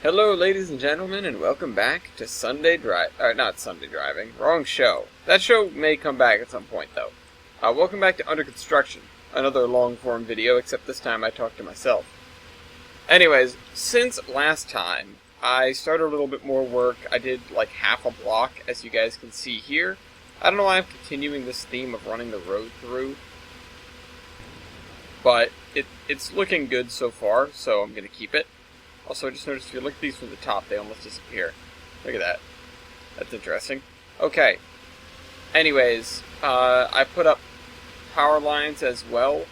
Hello, ladies and gentlemen, and welcome back to not Sunday Driving. Wrong show. That show may come back at some point, though. Welcome back to Under Construction, another long-form video, except this time I talk to myself. Anyways, since last time, I started a little bit more work. I did like half a block, as you guys can see here. I don't know why I'm continuing this theme of running the road through, but it's looking good so far, so I'm going to keep it. Also, I just noticed if you look at these from the top, they almost disappear. Look at that. That's interesting. Okay. Anyways, I put up power lines as well.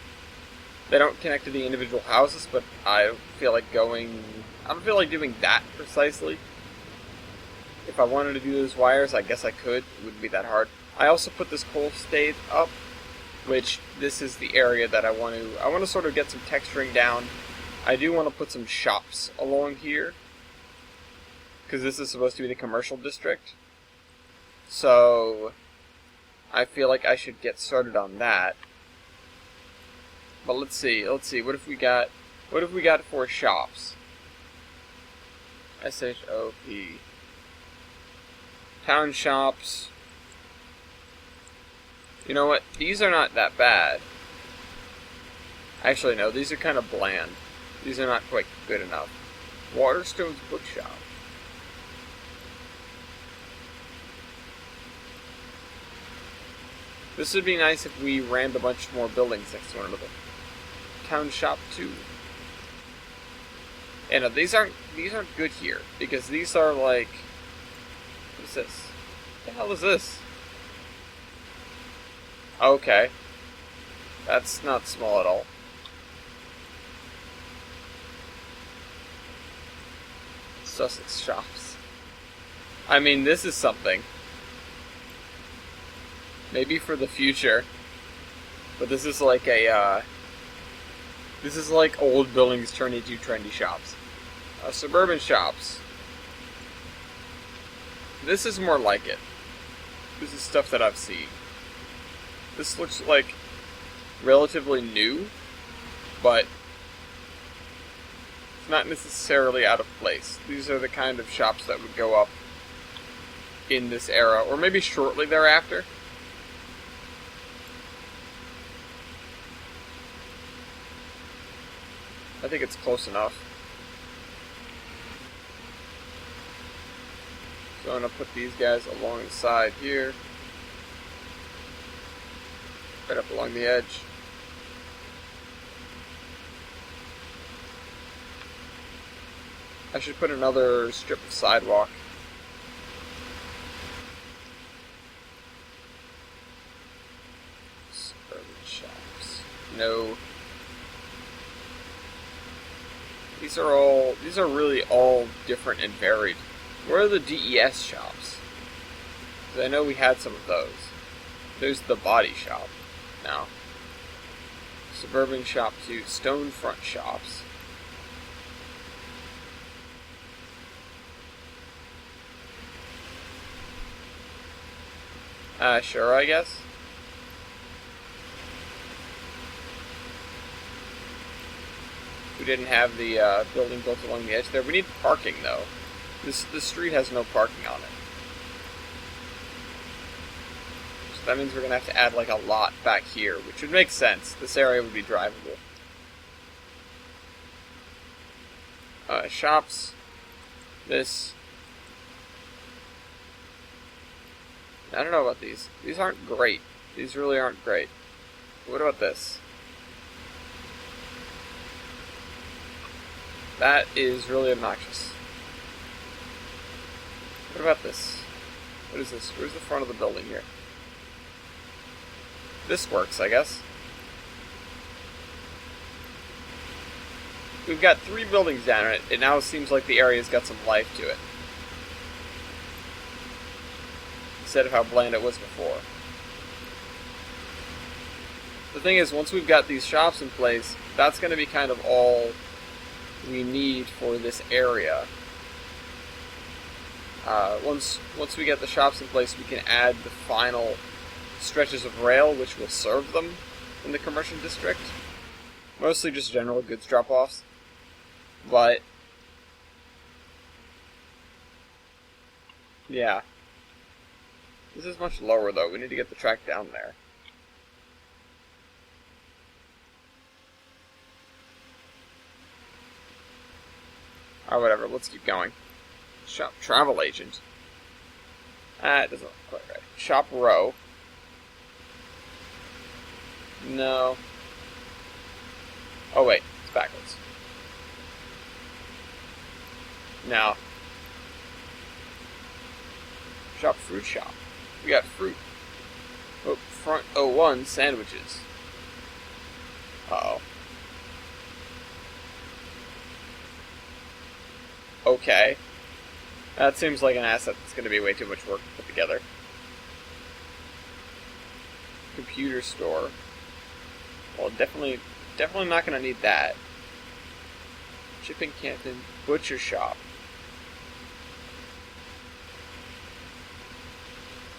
They don't connect to the individual houses, but I don't feel like doing that precisely. If I wanted to do those wires, I guess I could. It wouldn't be that hard. I also put this coal stave up, which this is the area that I want to sort of get some texturing down. I do want to put some shops along here, because this is supposed to be the commercial district. So I feel like I should get started on that. But let's see. What if we got for shops? S-H-O-P. Town shops. You know what? These are not that bad. Actually, no. These are kind of bland. These are not quite good enough. Waterstone's Bookshop. This would be nice if we rammed a bunch more buildings next to one another. Town Shop 2. And these aren't good here, because these are like... What is this? What the hell is this? Okay. That's not small at all. Sussex shops. I mean, this is something. Maybe for the future. But this is like this is like old buildings turned into trendy shops. Suburban shops. This is more like it. This is stuff that I've seen. This looks like relatively new, but not necessarily out of place. These are the kind of shops that would go up in this era, or maybe shortly thereafter. I think it's close enough. So I'm going to put these guys along the side here. Right up along the edge. I should put another strip of sidewalk. Suburban shops. No. These are really all different and varied. Where are the DES shops? Because I know we had some of those. There's the body shop now. Suburban shop 2. Stone front shops. Sure, I guess. We didn't have the building built along the edge there. We need parking, though. This street has no parking on it. So that means we're going to have to add, like, a lot back here, which would make sense. This area would be drivable. Shops. This. I don't know about these. These aren't great. These really aren't great. What about this? That is really obnoxious. What about this? What is this? Where's the front of the building here? This works, I guess. We've got 3 buildings down in it. It now seems like the area's got some life to it, instead of how bland it was before. The thing is, once we've got these shops in place, that's going to be kind of all we need for this area. Once we get the shops in place, we can add the final stretches of rail, which will serve them in the commercial district. Mostly just general goods drop-offs. But Yeah. This is much lower, though. We need to get the track down there. Alright, whatever. Let's keep going. Shop travel agent. It doesn't look quite right. Shop row. No. Oh, wait. It's backwards. No. Shop fruit shop. We got fruit. Oh, front 01 sandwiches. Uh-oh. Okay. That seems like an asset that's going to be way too much work to put together. Computer store. Well, definitely not going to need that. Shipping canton. Butcher shop.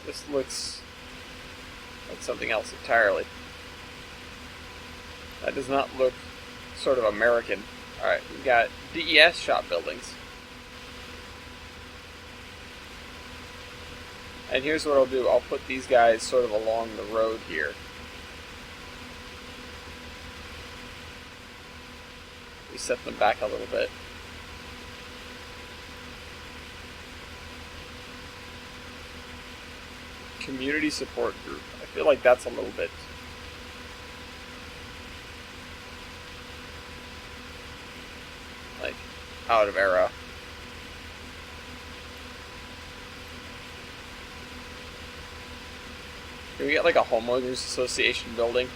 This looks like something else entirely. That does not look sort of American. Alright, we got DES shop buildings. And here's what I'll do. I'll put these guys sort of along the road here. We set them back a little bit. Community support group. I feel like that's a little bit like out of era. Can we get like a homeowners association building?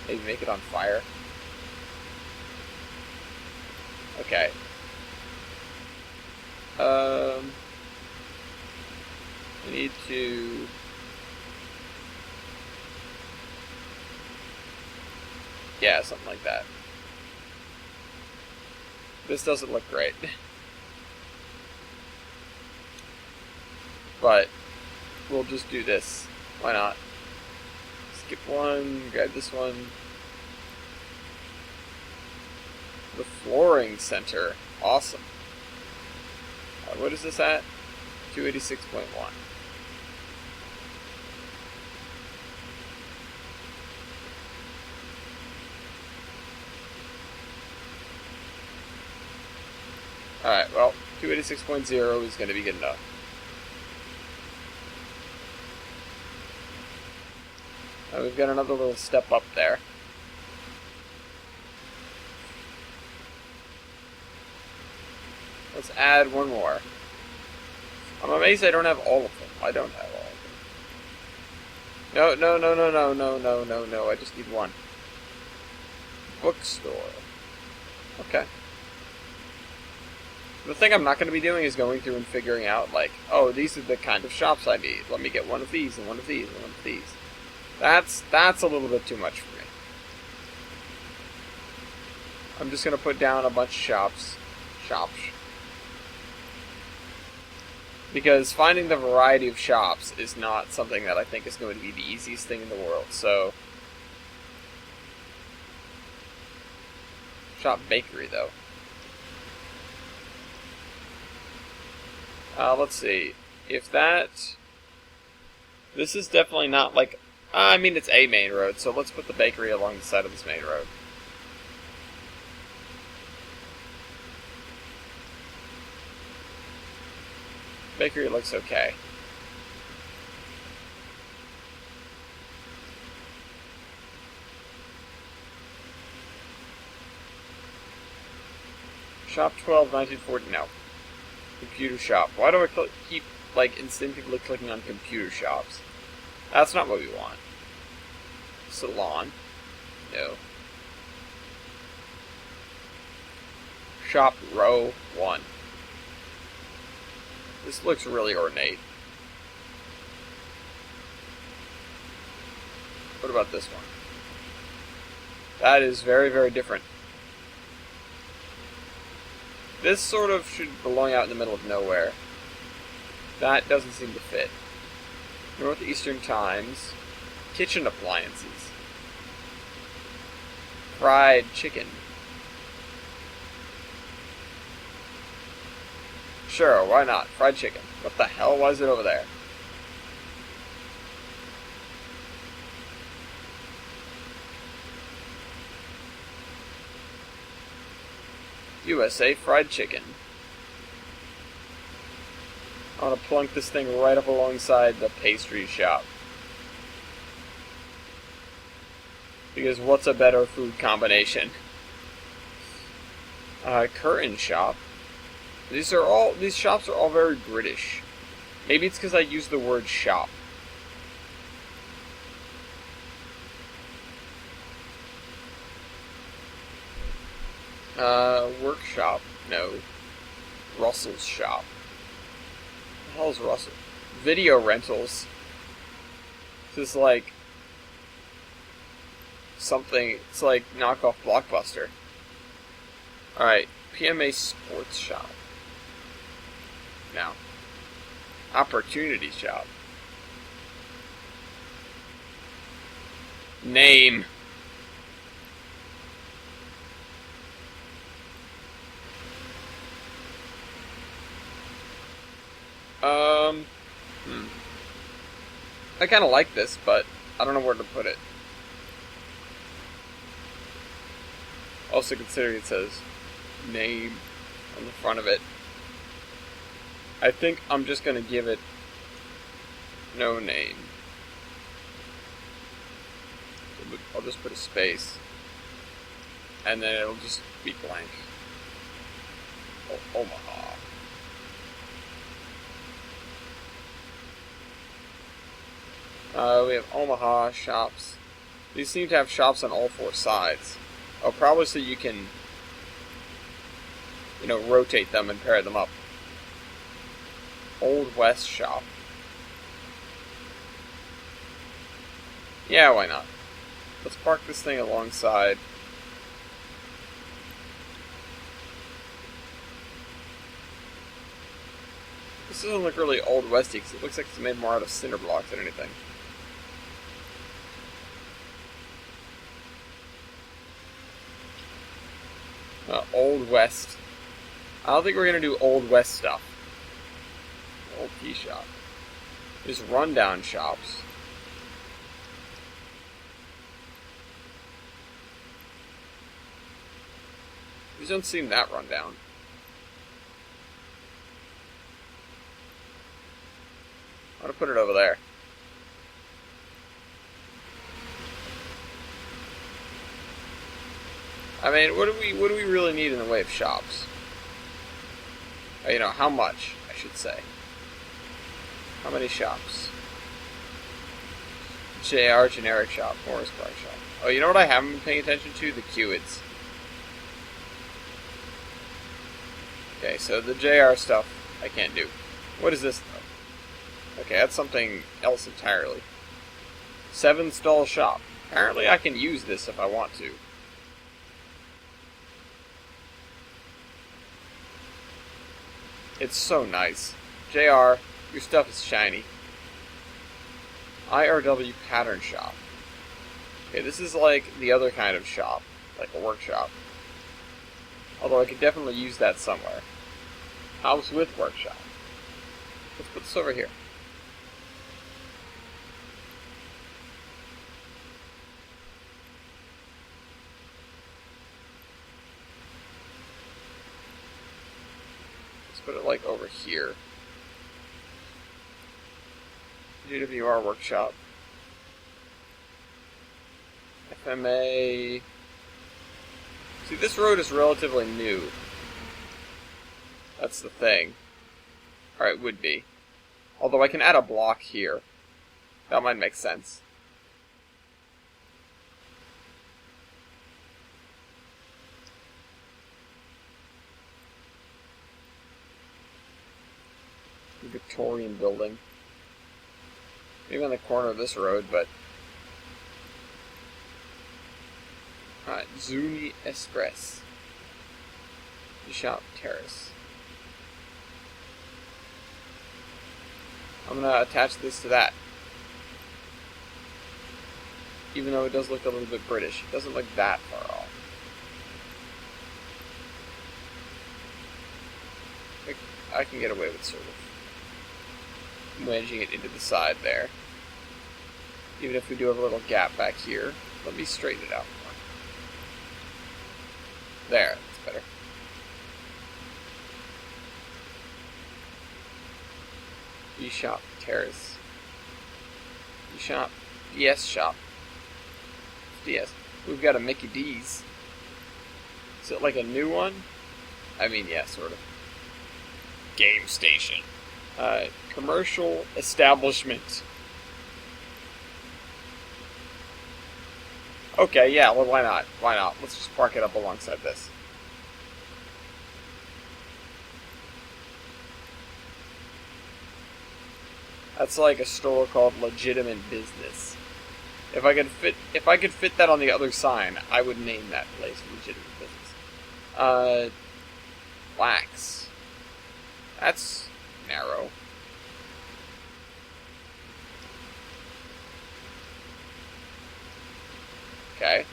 Maybe make it on fire. Okay. We need to... Yeah, something like that. This doesn't look great. But we'll just do this. Why not? Skip one, grab this one. The flooring center. Awesome. What is this at? 286.1. Alright, well, 286.0 is going to be good enough. We've got another little step up there. Let's add one more. I'm amazed I don't have all of them. I don't have all of them. No. I just need one. Bookstore. Okay. The thing I'm not going to be doing is going through and figuring out, like, oh, these are the kind of shops I need. Let me get one of these, and one of these, and one of these. That's a little bit too much for me. I'm just going to put down a bunch of shops. Because finding the variety of shops is not something that I think is going to be the easiest thing in the world, so... Shop bakery, though. Let's see. If that... This is definitely not like... I mean, it's a main road, so let's put the bakery along the side of this main road. Bakery looks okay. Shop 12, 1940, no. Computer shop. Why do I keep, like, instinctively clicking on computer shops? That's not what we want. Salon. No. Shop row 1. This looks really ornate. What about this one? That is very, very different. This sort of should belong out in the middle of nowhere. That doesn't seem to fit. Northeastern Times. Kitchen appliances. Fried chicken. Sure, why not? Fried chicken. What the hell? Why is it over there? USA Fried Chicken. I want to plunk this thing right up alongside the pastry shop. Because what's a better food combination? Curtain shop. These shops are all very British. Maybe it's because I use the word shop. Workshop. No. Russell's shop. What the hell's Russell? Video rentals. This is like something. It's like knockoff Blockbuster. Alright. PMA Sports Shop. Now. Opportunity Shop. Name. I kind of like this, but I don't know where to put it. Also considering it says name on the front of it. I think I'm just going to give it no name. So I'll just put a space. And then it'll just be blank. Oh, Omaha. We have Omaha shops. These seem to have shops on all four sides. Oh, probably so you can, rotate them and pair them up. Old West shop. Yeah, why not? Let's park this thing alongside. This doesn't look really Old Westy because it looks like it's made more out of cinder blocks than anything. Old West. I don't think we're going to do Old West stuff. Old tea shop. There's rundown shops. These don't seem that rundown. I'm going to put it over there. I mean, what do we really need in the way of shops? How much, I should say. How many shops? JR generic shop, Morris car shop. Oh, you know what I haven't been paying attention to? The Qwids. Okay, so the JR stuff I can't do. What is this though? Okay, that's something else entirely. 7-stall shop. Apparently I can use this if I want to. It's so nice. JR, your stuff is shiny. IRW pattern shop. Okay, this is like the other kind of shop, like a workshop. Although I could definitely use that somewhere. House with workshop. Let's put this over here. Put it like over here. GWR workshop. FMA. See, this road is relatively new. That's the thing. Or it would be. Although I can add a block here. That might make sense. Victorian building. Maybe on the corner of this road, but... Alright, Zuni Express. Bishop Terrace. I'm gonna attach this to that. Even though it does look a little bit British. It doesn't look that far off. I can get away with sort of wedging it into the side there. Even if we do have a little gap back here. Let me straighten it out more. There, that's better. B-Shop Terrace. B-Shop. DS Shop. DS. We've got a Mickey D's. Is it like a new one? I mean, yeah, sort of. Game station. Commercial establishment. Okay, yeah, well, why not? Why not? Let's just park it up alongside this. That's like a store called Legitimate Business. If I could fit that on the other sign, I would name that place Legitimate Business. Wax. That's narrow. Okay.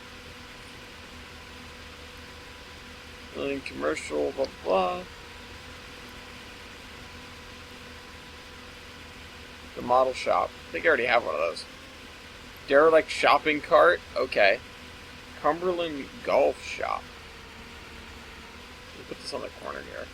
Building commercial, blah blah. The model shop. I think I already have one of those. Derelict shopping cart. Okay. Cumberland Golf Shop. Let me put this on the corner here.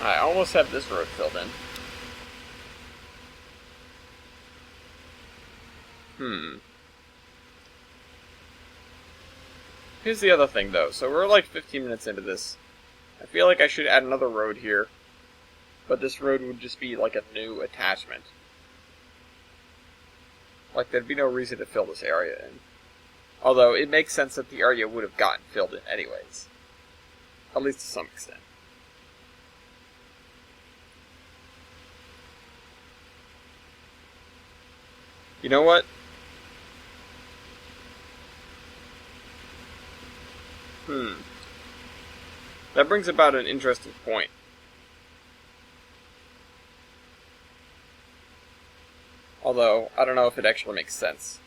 I almost have this road filled in. Here's the other thing, though. So we're like 15 minutes into this. I feel like I should add another road here. But this road would just be like a new attachment. Like, there'd be no reason to fill this area in. Although, it makes sense that the area would have gotten filled in anyways. At least to some extent. You know what? That brings about an interesting point. Although, I don't know if it actually makes sense.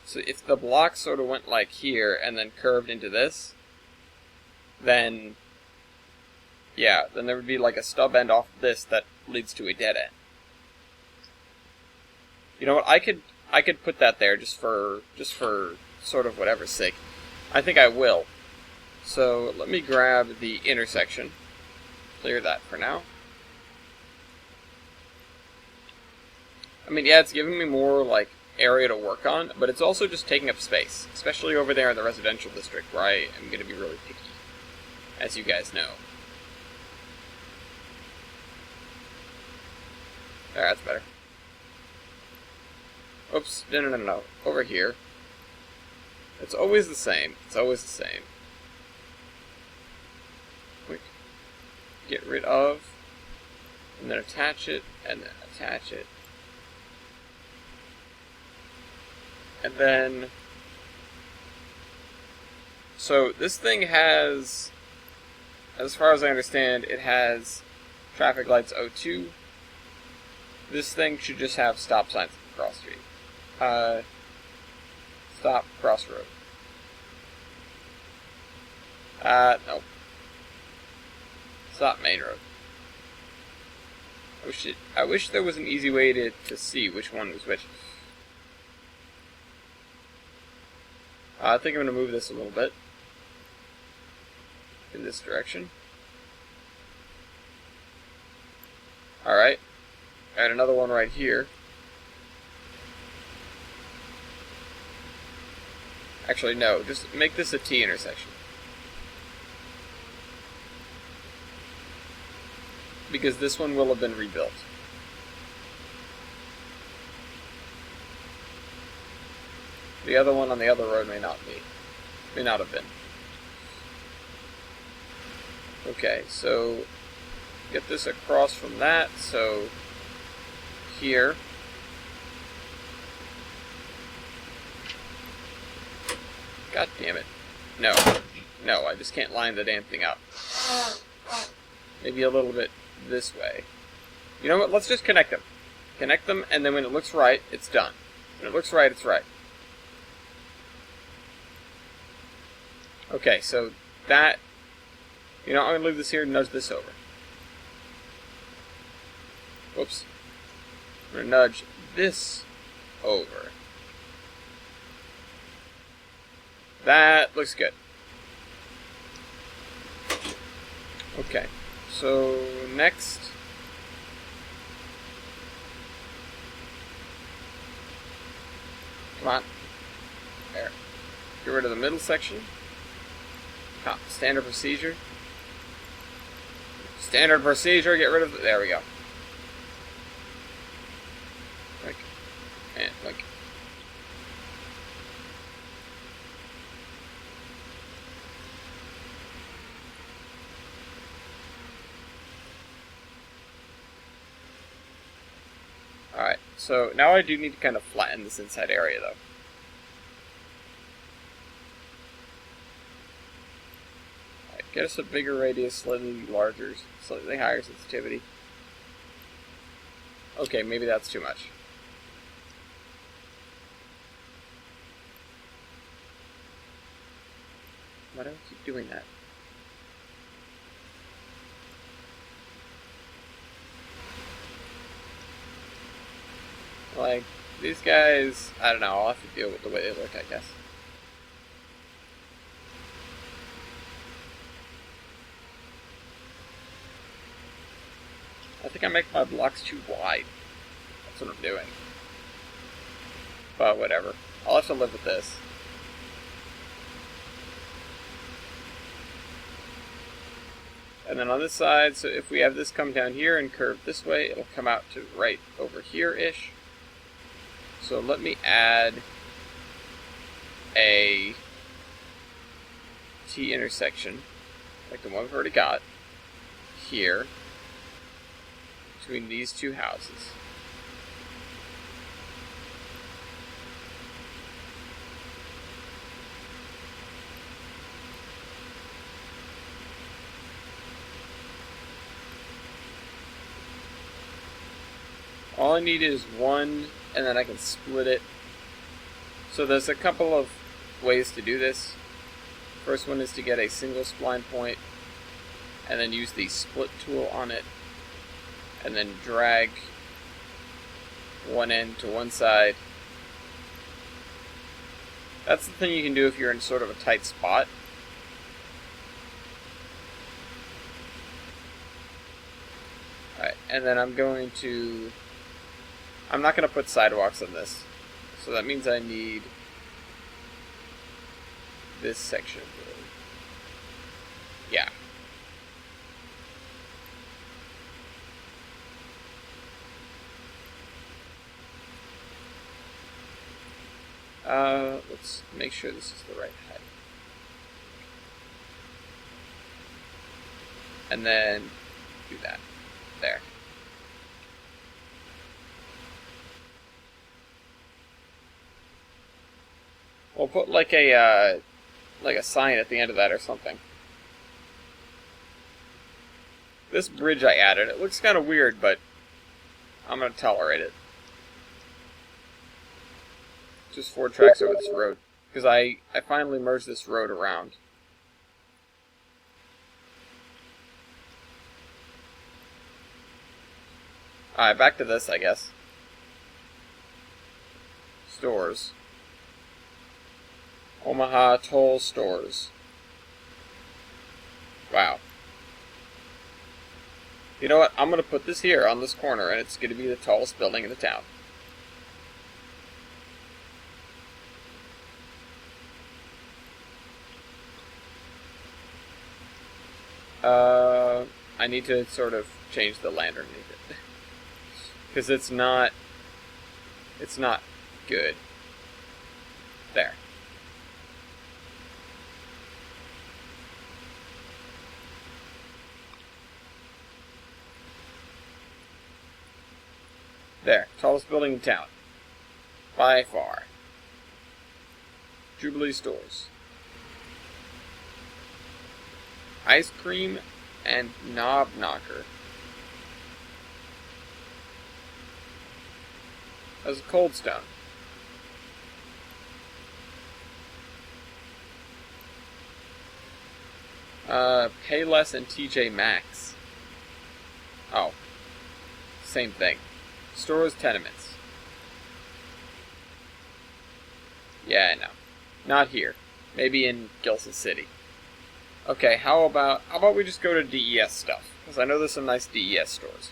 So if the block sort of went like here and then curved into this, then, yeah, then there would be like a stub end off this that leads to a dead end. You know what? I could put that there just for sort of whatever's sake. I think I will. So let me grab the intersection. Clear that for now. I mean, yeah, it's giving me more like area to work on, but it's also just taking up space, especially over there in the residential district where I am going to be really picky, as you guys know. There, that's better. Oops, no. Over here. It's always the same. It's always the same. Quick. Get rid of. And then attach it. And then attach it. And then... So, this thing has... As far as I understand, it has traffic lights O2. This thing should just have stop signs across the street. Stop, crossroad. No. Stop, main road. I wish there was an easy way to see which one was which. I think I'm going to move this a little bit. In this direction. Alright. Add another one right here. Actually, no. Just make this a T intersection. Because this one will have been rebuilt. The other one on the other road may not be. May not have been. Okay, so get this across from that, so here. God damn it. No. No, I just can't line the damn thing up. Maybe a little bit this way. You know what? Let's just connect them. Connect them, and then when it looks right, it's done. When it looks right, it's right. Okay, so that... You know, I'm going to leave this here and nudge this over. Oops. I'm going to nudge this over. That looks good. Okay, so next... Come on. There. Get rid of the middle section. Standard procedure. Standard procedure, get rid of the... There we go. Like, and like... Alright, so now I do need to kind of flatten this inside area, though. Alright, get us a bigger radius, slightly larger, slightly higher sensitivity. Okay, maybe that's too much. Why do I keep doing that? Like, these guys, I don't know, I'll have to deal with the way they look, I guess. I think I make my blocks too wide. That's what I'm doing. But whatever. I'll have to live with this. And then on this side, so if we have this come down here and curve this way, it'll come out to right over here-ish. So let me add a T intersection, like the one we've already got, here, between these two houses. All I need is one, and then I can split it. So there's a couple of ways to do this. First one is to get a single spline point, and then use the split tool on it, and then drag one end to one side. That's the thing you can do if you're in sort of a tight spot. Alright, and then I'm not going to put sidewalks on this. So that means I need this section. Yeah. Let's make sure this is the right height. And then do that. There. We'll put like a sign at the end of that or something. This bridge I added, it looks kind of weird, but I'm going to tolerate it. Just 4 tracks over this road. Because I finally merged this road around. Alright, back to this, I guess. Stores. Omaha Toll Stores. Wow. You know what? I'm going to put this here on this corner, and it's going to be the tallest building in the town. I need to sort of change the land underneath it. Because it's not good. There. There, tallest building in town. By far. Jubilee Stores. Ice cream And Knob Knocker. That's a Cold Stone. Payless and TJ Maxx. Oh. Same thing. Stores Tenements. Yeah, I know. Not here. Maybe in Gilson City. Okay, how about we just go to DES stuff? Because I know there's some nice DES stores.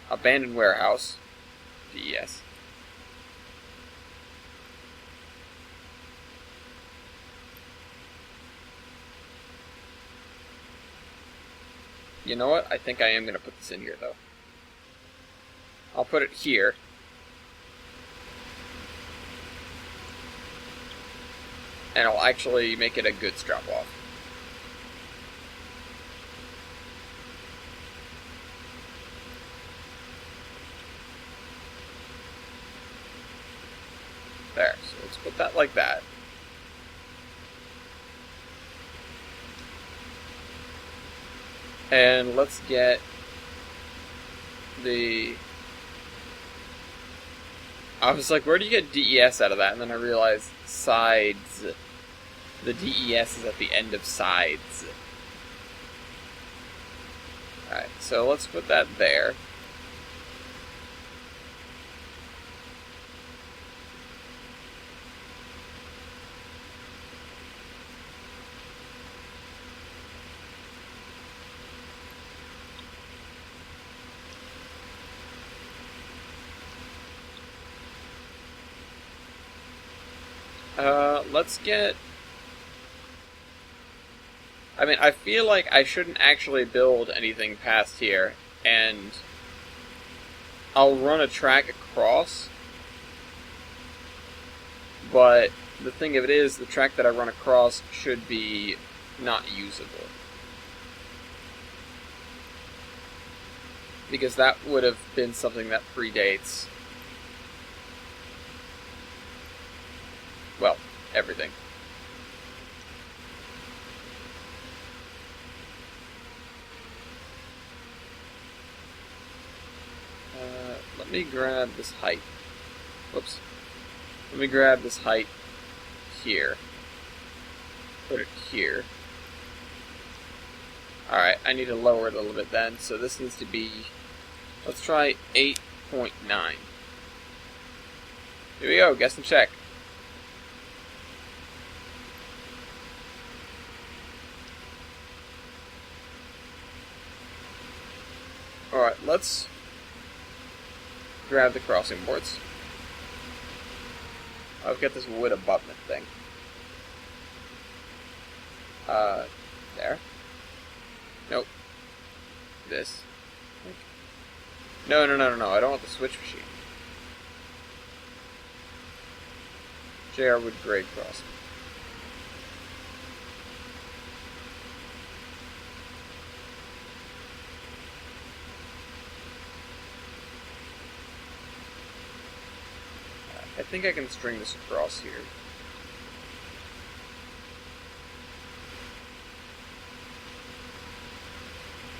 Abandoned Warehouse. DES. You know what? I think I am going to put this in here, though. I'll put it here. And I'll actually make it a goods drop-off. There, so let's put that like that. And let's get the... I was like, where do you get DES out of that? And then I realized sides. The DES is at the end of sides. Alright, so let's put that there. Let's get... I mean, I feel like I shouldn't actually build anything past here, and I'll run a track across, but the thing of it is, the track that I run across should be not usable. Because that would have been something that predates, well, everything. Let me grab this height. Whoops. Let me grab this height here. Put it here. Alright, I need to lower it a little bit then, so this needs to be, let's try 8.9. Here we go, guess and check. Alright, let's grab the crossing boards. I've got this wood abutment thing. There. Nope. This. No, I don't want the switch machine. J.R. Wood grade crossing. I think I can string this across here.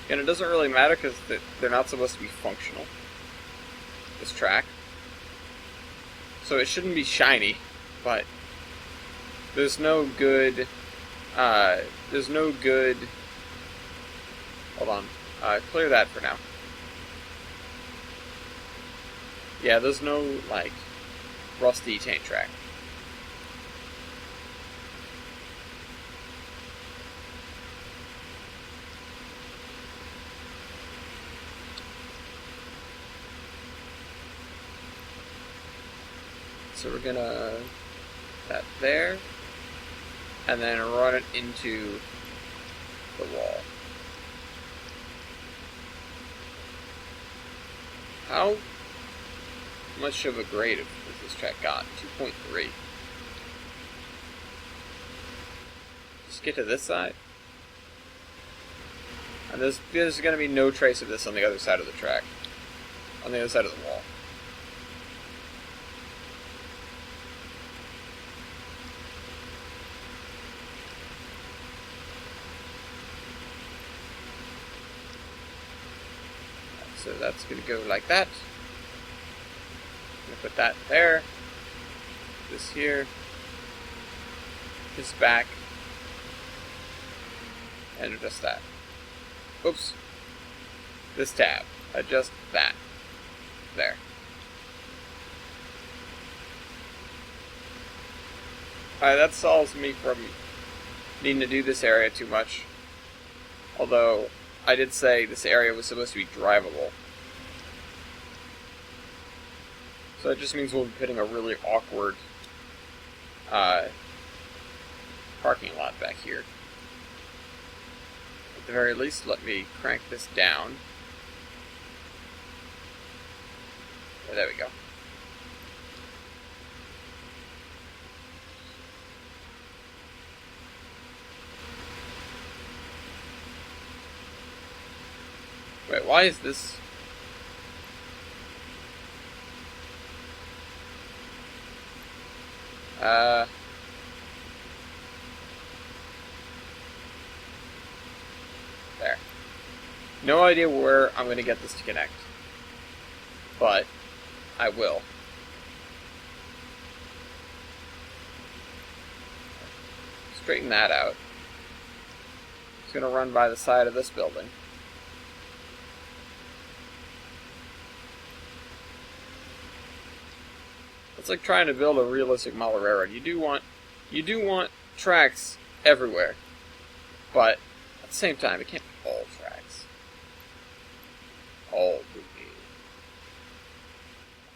And it doesn't really matter because they're not supposed to be functional. This track. So it shouldn't be shiny, but there's no good, hold on, clear that for now. Yeah, there's no, like, rusty taint track. So we're gonna that there, and then run it into the wall. How much of a grade has this track got? 2.3. Just get to this side. And there's going to be no trace of this on the other side of the track. On the other side of the wall. So that's going to go like that. I'm going to put that there. This here. This back. And adjust that. Oops. This tab. Adjust that. There. Alright, that solves me from needing to do this area too much. Although, I did say this area was supposed to be drivable. So that just means we'll be putting a really awkward parking lot back here. At the very least, let me crank this down. Yeah, there we go. Wait, why is this? There. No idea where I'm going to get this to connect. But I will. Straighten that out. It's going to run by the side of this building. It's like trying to build a realistic model railroad. You do want tracks everywhere, but at the same time, it can't be all tracks. All would be.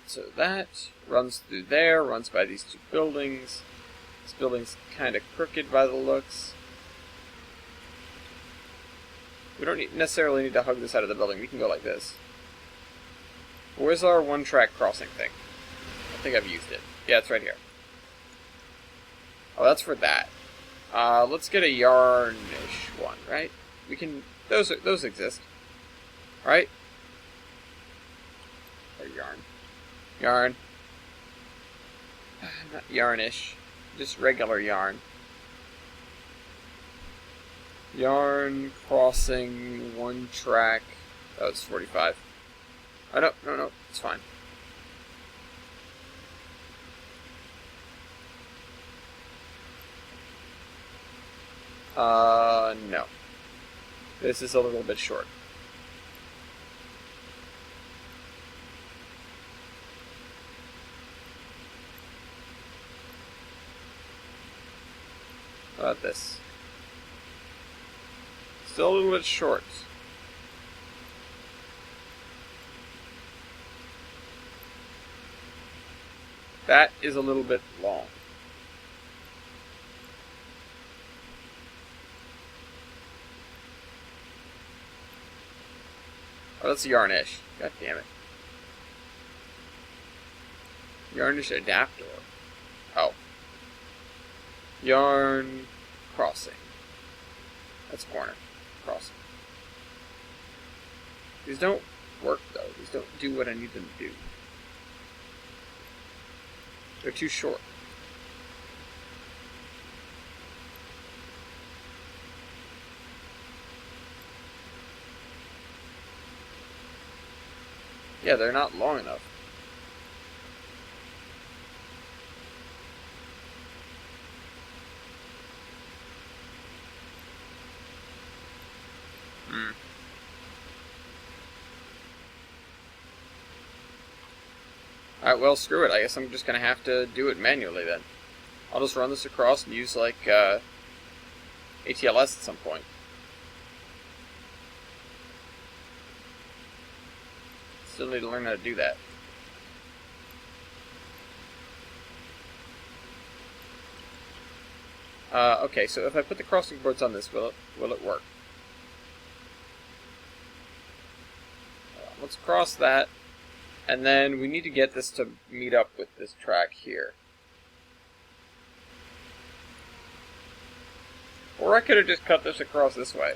So that runs through there, runs by these two buildings. This building's kind of crooked by the looks. We don't necessarily need to hug this out of the building. We can go like this. Where's our one-track crossing thing? I think I've used it. Yeah, it's right here. Oh, that's for that. Let's get a yarn-ish one, right? We can. Those exist, right? Or yarn. Yarn. Not yarnish. Just regular yarn. Yarn crossing one track. Oh, it's 45. Oh, no, it's fine. No. This is a little bit short. How about this? Still a little bit short. That is a little bit long. Oh, that's yarnish. God damn it. Yarnish adapter. Oh. Yarn crossing. That's corner. Crossing. These don't work though. These don't do what I need them to do. They're too short. Yeah, they're not long enough. Alright, well, screw it. I guess I'm just going to have to do it manually then. I'll just run this across and use, like, ATLS at some point. Still need to learn how to do that. Okay, so if I put the crossing boards on this, will it work? Let's cross that. And then we need to get this to meet up with this track here. Or I could have just cut this across this way.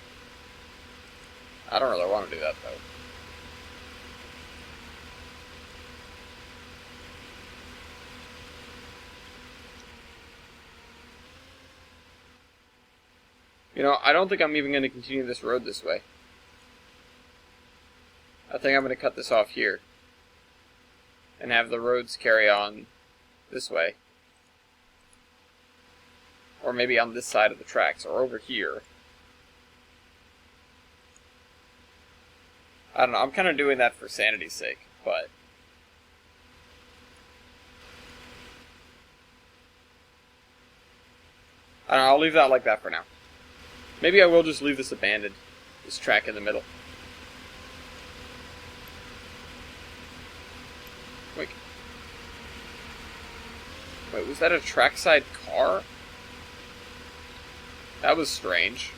I don't really want to do that, though. You know, I don't think I'm even going to continue this road this way. I think I'm going to cut this off here and have the roads carry on this way. Or maybe on this side of the tracks, or over here. I don't know, I'm kind of doing that for sanity's sake, but... I don't know, I'll leave that like that for now. Maybe I will just leave this abandoned, this track in the middle. Wait, was that a trackside car? That was strange.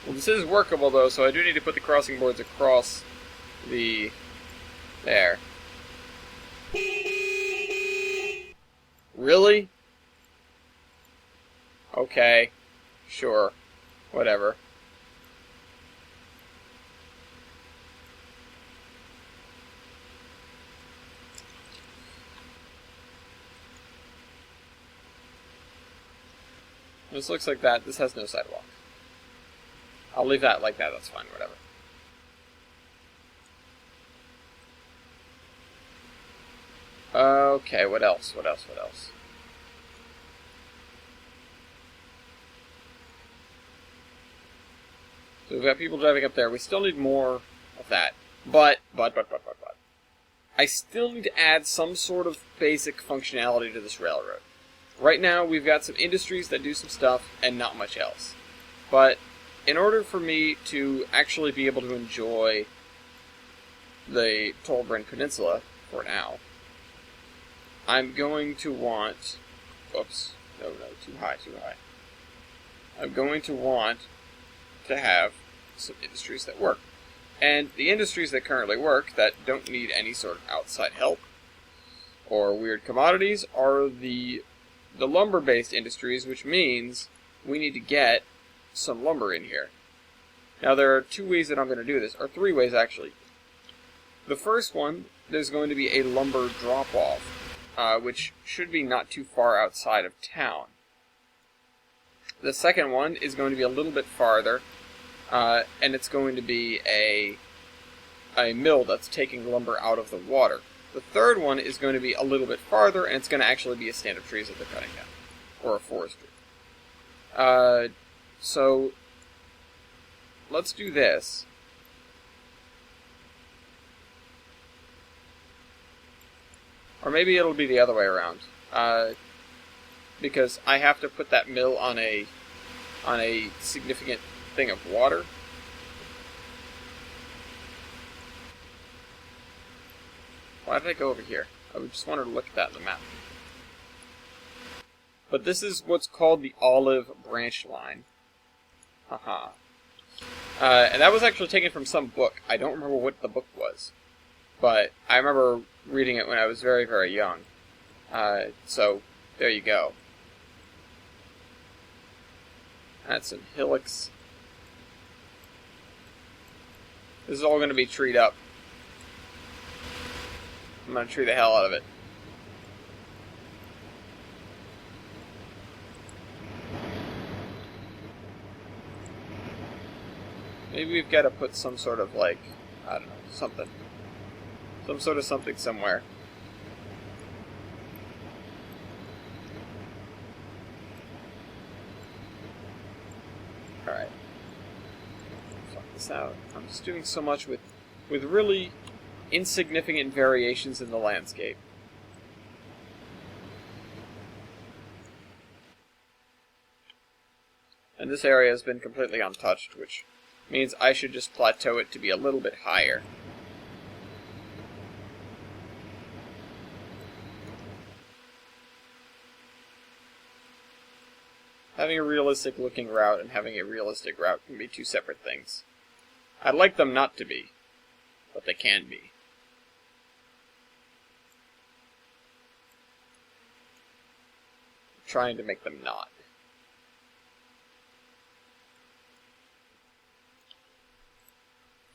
Well, this is workable, though, so I do need to put the crossing boards across the... there. Really? Okay. Sure. Whatever. This looks like that. This has no sidewalk. I'll leave that like that. That's fine. Whatever. Okay, what else? What else? What else? So we've got people driving up there. We still need more of that. But. I still need to add some sort of basic functionality to this railroad. Right now, we've got some industries that do some stuff, and not much else. But in order for me to actually be able to enjoy the Tolbrand Peninsula, for now, I'm going to want... Oops. No, too high. I'm going to want to have some industries that work. And the industries that currently work, that don't need any sort of outside help, or weird commodities, are the lumber-based industries, which means we need to get some lumber in here. Now, there are 2 ways that I'm going to do this, or 3 ways, actually. The first one, there's going to be a lumber drop-off, which should be not too far outside of town. The second one is going to be a little bit farther, and it's going to be a mill that's taking lumber out of the water. The third one is going to be a little bit farther, and it's going to actually be a stand of trees that they're cutting down. Or a forestry. So, let's do this. Or maybe it'll be the other way around. Because I have to put that mill on a significant thing of water. Why did I go over here? I just wanted to look at that in the map. But this is what's called the olive branch line. Haha. And that was actually taken from some book. I don't remember what the book was. But I remember reading it when I was very, very young. So, there you go. That's some hillocks. This is all going to be treed up. I'm going to tree the hell out of it. Maybe we've got to put some sort of, like, I don't know, something. Some sort of something somewhere. Alright. Fuck this out. I'm just doing so much with really insignificant variations in the landscape. And this area has been completely untouched, which means I should just plateau it to be a little bit higher. Having a realistic looking route and having a realistic route can be 2 separate things. I'd like them not to be, but they can be. I'm trying to make them not.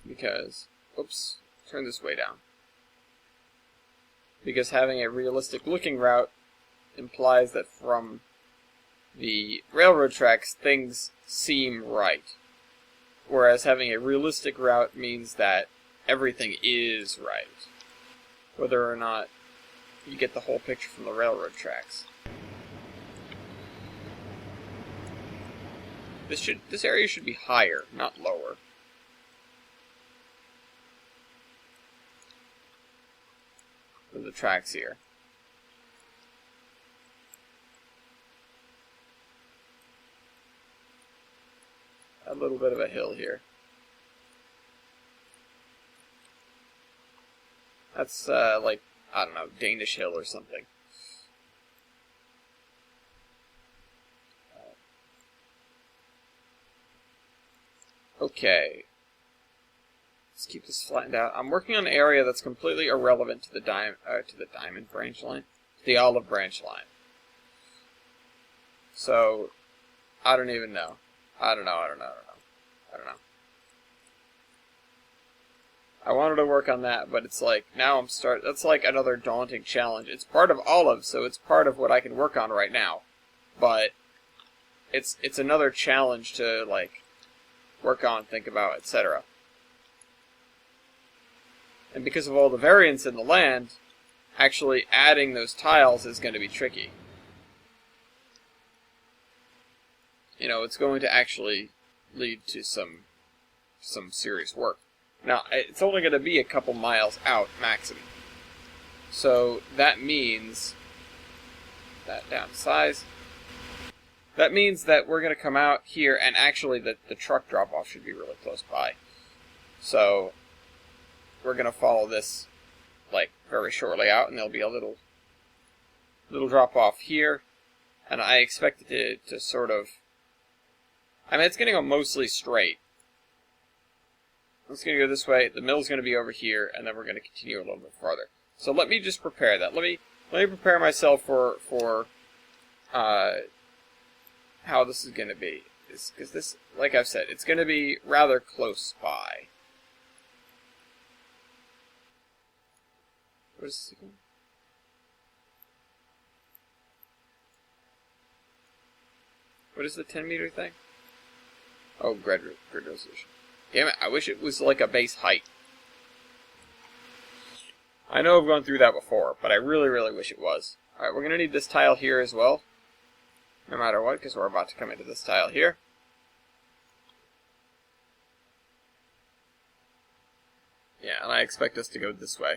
Because, oops, turn this way down. Because having a realistic looking route implies that from the railroad tracks, things seem right. whereas having a realistic route means that everything is right, whether or not you get the whole picture from the railroad tracks. This area should be higher, not lower. Than the tracks here. A little bit of a hill here. That's like, I don't know, Danish Hill or something. Okay. Let's keep this flattened out. I'm working on an area that's completely irrelevant to the diamond branch line, the olive branch line. So, I don't even know. I don't know. I wanted to work on that, but it's like, now that's like another daunting challenge. It's part of olive, so it's part of what I can work on right now. But, it's another challenge to, like, work on, think about, etc. And because of all the variance in the land, actually adding those tiles is going to be tricky. You know, it's going to actually lead to some serious work. Now, it's only going to be a couple miles out, maximum. So, that means that down to size. That means that we're going to come out here, and actually the truck drop-off should be really close by. So, we're going to follow this, like, very shortly out, and there'll be a little drop-off here. And I expect it to sort of... I mean, it's going to go mostly straight. It's going to go this way, the mill's going to be over here, and then we're going to continue a little bit farther. So let me just prepare that. Let me prepare myself for how this is going to be. Because this, like I've said, it's going to be rather close by. What is this again? What is the 10-meter thing? Oh, grid resolution. Damn it, I wish it was like a base height. I know I've gone through that before, but I really, really wish it was. Alright, we're going to need this tile here as well. No matter what, because we're about to come into this tile here. Yeah, and I expect us to go this way.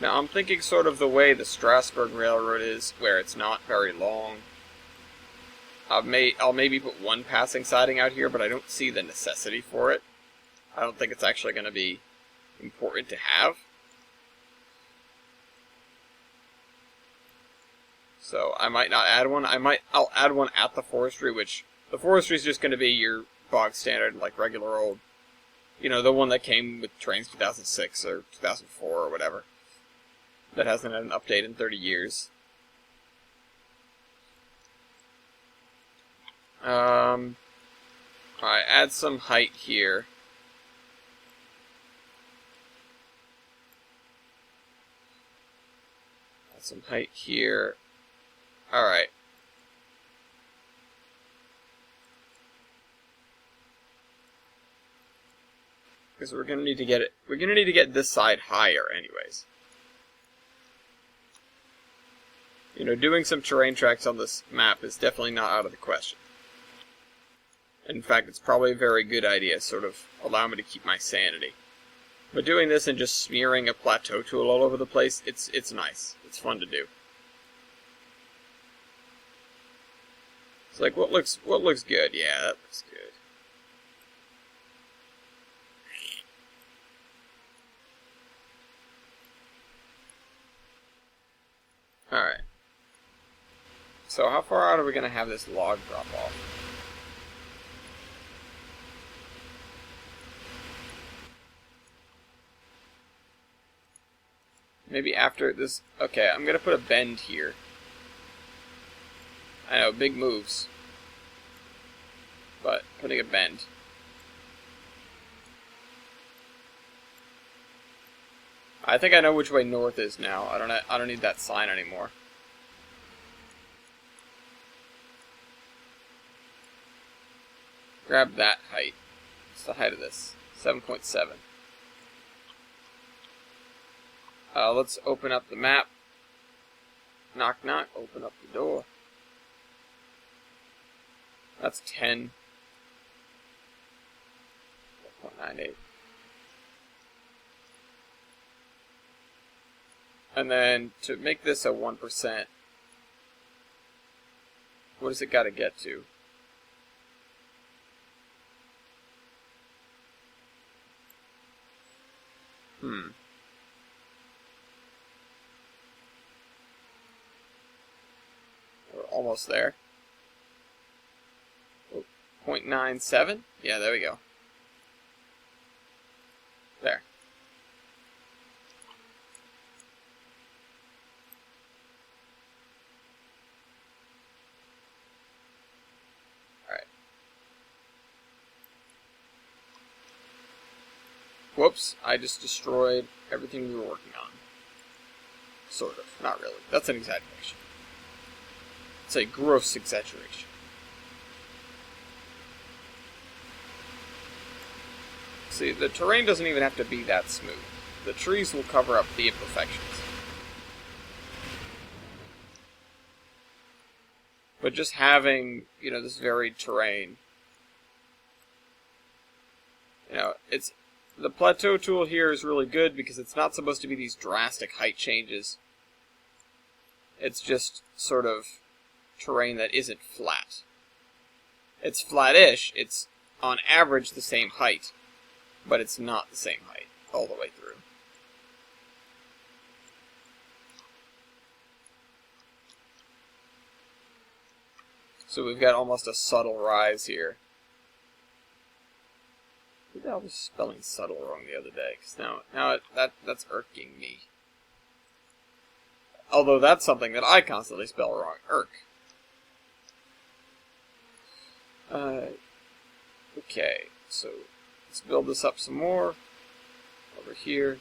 Now, I'm thinking sort of the way the Strasbourg Railroad is, where it's not very long. I'll maybe put one passing siding out here, but I don't see the necessity for it. I don't think it's actually going to be important to have. So I might not add one. I'll add one at the forestry, which the forestry is just going to be your bog standard, like regular old, you know, the one that came with trains 2006 or 2004 or whatever. That hasn't had an update in 30 years. Alright, add some height here. Add some height here. Alright. Because we're gonna need to get it. We're gonna need to get this side higher anyways. You know, doing some terrain tracks on this map is definitely not out of the question. In fact, it's probably a very good idea, sort of allow me to keep my sanity. But doing this and just smearing a plateau tool all over the place, it's nice. It's fun to do. It's like, what looks good? Yeah, that looks good. Alright. So how far out are we going to have this log drop off? Maybe after this... Okay, I'm going to put a bend here. I know, big moves. But putting a bend. I think I know which way north is now. I don't need that sign anymore. grab that height. What's the height of this? 7.7. Let's open up the map. Knock, knock. Open up the door. That's 10. 4.98. And then to make this a 1%, what does it got to get to? We're almost there. 0.97? Yeah, there we go. There. Alright. Whoops, I just destroyed everything we were working on. Sort of. Not really. That's an exaggeration. It's a gross exaggeration. See, the terrain doesn't even have to be that smooth. The trees will cover up the imperfections. But just having, this varied terrain, it's... The plateau tool here is really good because it's not supposed to be these drastic height changes. It's just sort of terrain that isn't flat. It's flat-ish. It's, on average, the same height. But it's not the same height all the way through. So we've got almost a subtle rise here. Maybe I was spelling subtle wrong the other day, because now that's irking me. Although that's something that I constantly spell wrong. Irk. Okay, so let's build this up some more. Over here.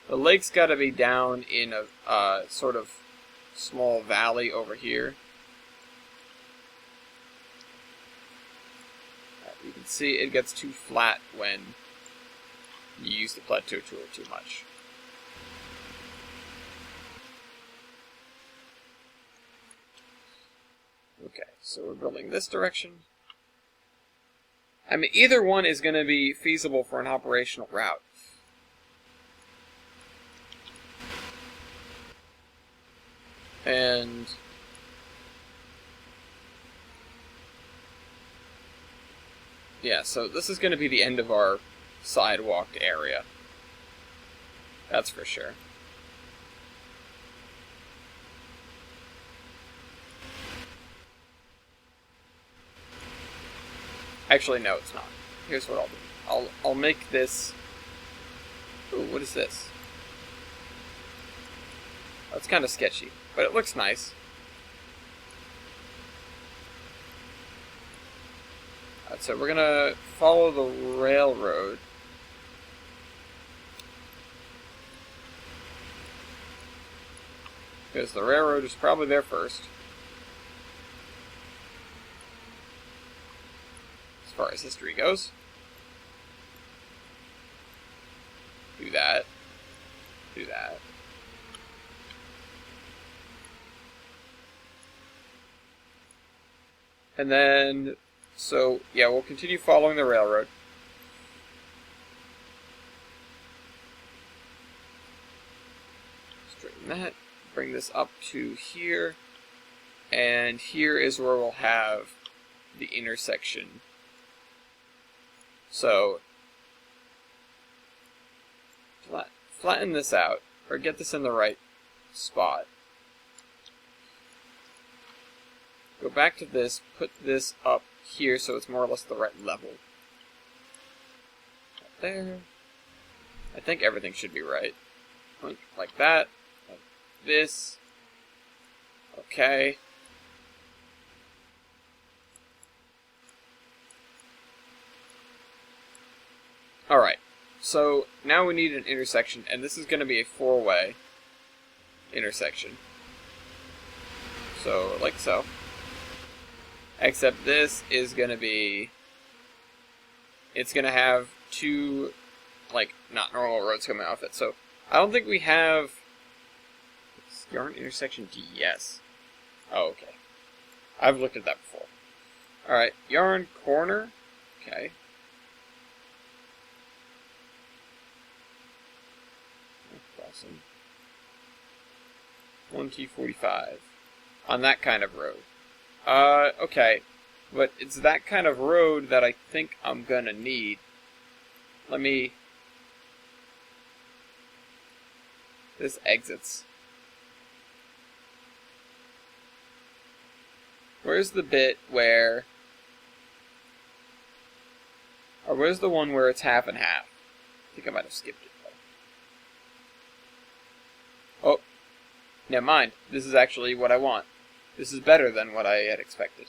The lake's got to be down in a sort of small valley over here. You can see it gets too flat when you use the plateau tool too much. Okay, so we're building this direction. I mean, either one is going to be feasible for an operational route. And yeah, so this is going to be the end of our sidewalked area. That's for sure. Actually, no, it's not. Here's what I'll do. I'll make this... Ooh, what is this? That's kind of sketchy, but it looks nice. Alright, so we're gonna follow the railroad. Because the railroad is probably there first. As far as history goes. Do that. Do that. And then, so, yeah, we'll continue following the railroad. Straighten that. Bring this up to here. And here is where we'll have the intersection. So, flatten this out, or get this in the right spot. Go back to this, put this up here so it's more or less the right level. Right there. I think everything should be right. Like that. Like this. Okay. Alright. So, now we need an intersection, and this is going to be a four-way intersection. So, like so. Except this is going to be it's going to have two, like, not normal roads coming off it. So I don't think we have yarn intersection D. Yes. Oh, okay. I've looked at that before. Alright, yarn corner. Okay. Crossing. 1T45. On that kind of road. Okay. But it's that kind of road that I think I'm gonna need. Let me... This exits. Where's the bit where... Or where's the one where it's half and half? I think I might have skipped it, though. Oh. Never mind. This is actually what I want. This is better than what I had expected.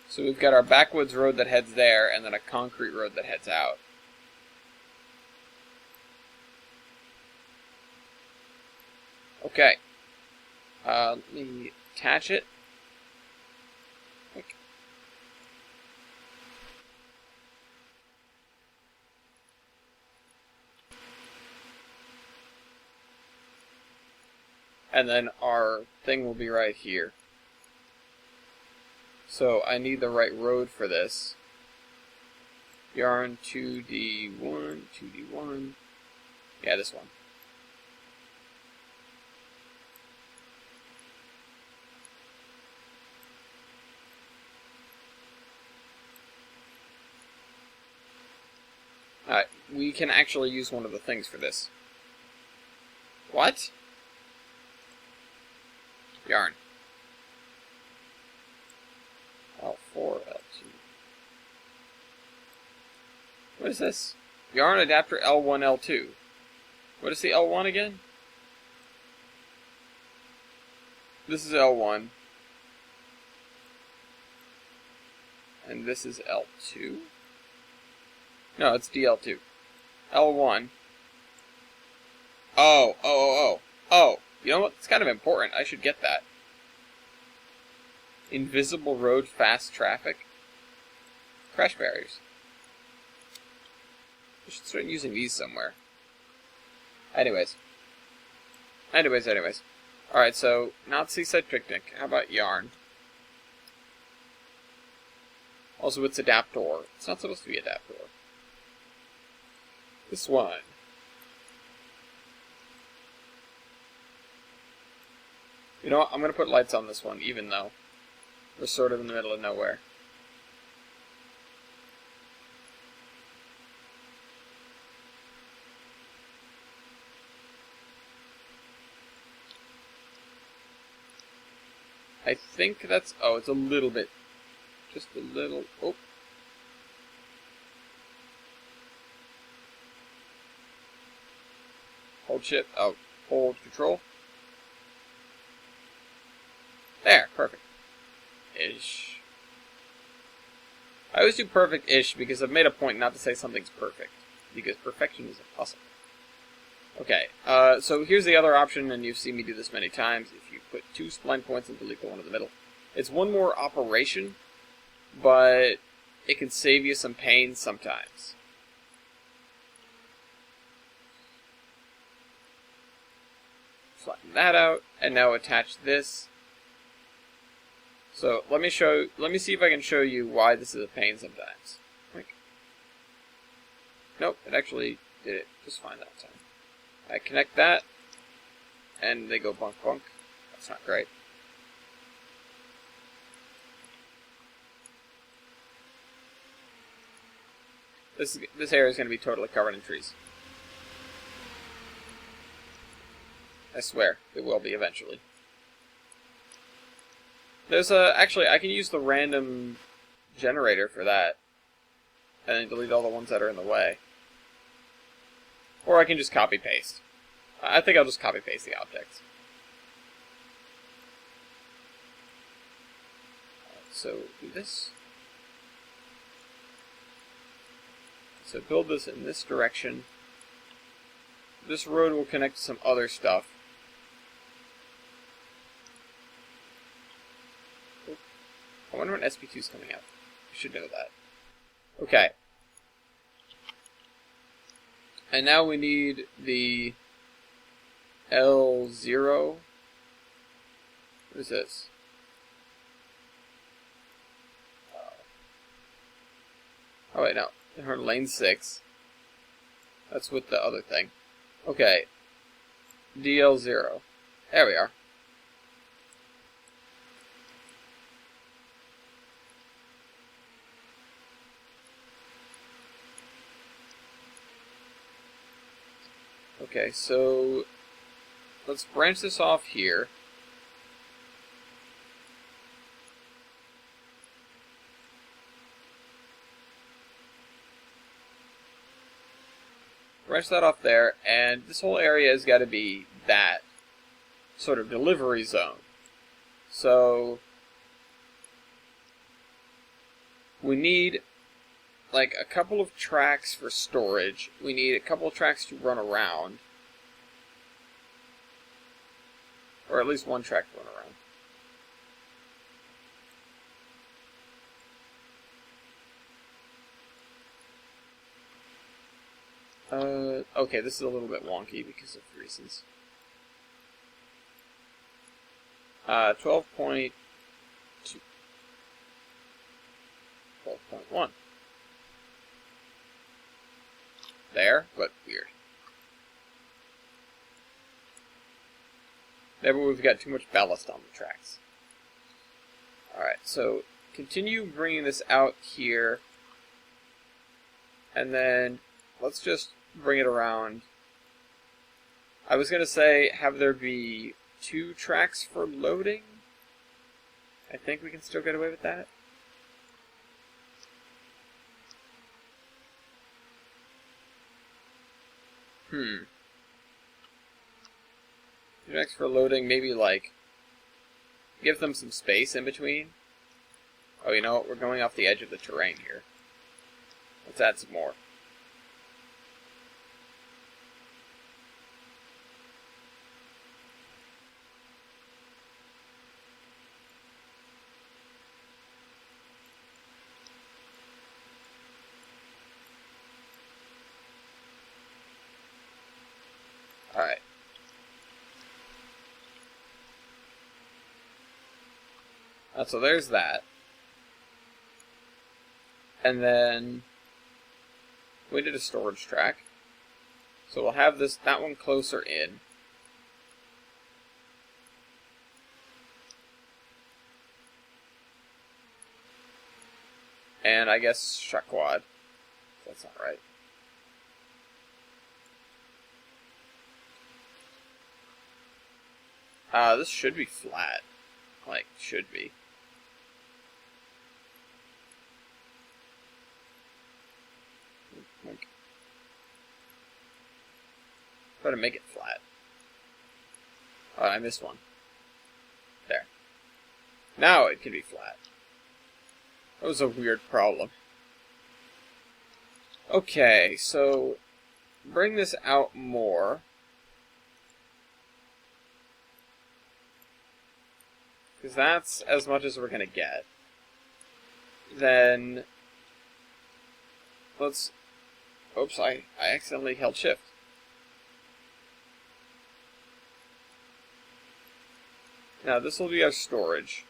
So we've got our backwoods road that heads there, and then a concrete road that heads out. Okay. Let me attach it. Quick. And then our thing will be right here. So I need the right road for this. Yarn 2D1, 2D1. Yeah, this one. Alright, we can actually use one of the things for this. What? Yarn. L4, L2. What is this? Yarn adapter L1, L2. What is the L1 again? This is L1. And this is L2? No, it's DL2. L1. Oh. You know what? It's kind of important. I should get that. Invisible road, fast traffic. Crash barriers. I should start using these somewhere. Anyways. Alright, so, not Seaside Picnic. How about yarn? Also, it's adaptor. It's not supposed to be adaptor. This one. You know what? I'm going to put lights on this one, even though we're sort of in the middle of nowhere. I think that's... Oh, it's a little bit. Just a little... Oh. Hold shift. Oh, hold control. There, perfect. Ish. I always do perfect-ish because I've made a point not to say something's perfect. Because perfection is impossible. Okay, so here's the other option, and you've seen me do this many times. If you put 2 spline points and delete the one in the middle. It's one more operation, but it can save you some pain sometimes. Flatten that out, and now attach this. So let me see if I can show you why this is a pain sometimes. Nope, it actually did it just fine that time. I connect that, and they go bunk bunk. That's not great. This area is going to be totally covered in trees. I swear, it will be eventually. There's actually, I can use the random generator for that. And then delete all the ones that are in the way. Or I can just copy-paste. I think I'll just copy-paste the objects. So, do this. So build this in this direction. This road will connect to some other stuff. and SP2 is coming out. You should know that. Okay. And now we need the L0. What is this? Oh wait, no. We're in lane 6. That's with the other thing. Okay. DL0. There we are. Okay, so let's branch this off here. Branch that off there, and this whole area has got to be that sort of delivery zone. So we need like a couple of tracks for storage. We need a couple of tracks to run around. Or at least one track to run around. Okay, this is a little bit wonky because of reasons. 12.2. 12.1. There, but weird. There, but we've got too much ballast on the tracks. Alright, so continue bringing this out here. And then let's just bring it around. I was going to say have there be 2 tracks for loading. I think we can still get away with that. Tracks for loading, maybe like give them some space in between. Oh, you know what? We're going off the edge of the terrain here. Let's add some more. Alright. So there's that. And then we did a storage track. So we'll have that one closer in. And I guess Shaquad. That's not right. This should be flat. Like, should be. Try to make it flat. Oh, I missed one. There. Now it can be flat. That was a weird problem. Okay, so bring this out more. Because that's as much as we're going to get. Then let's... Oops, I accidentally held shift. Now this will be our storage.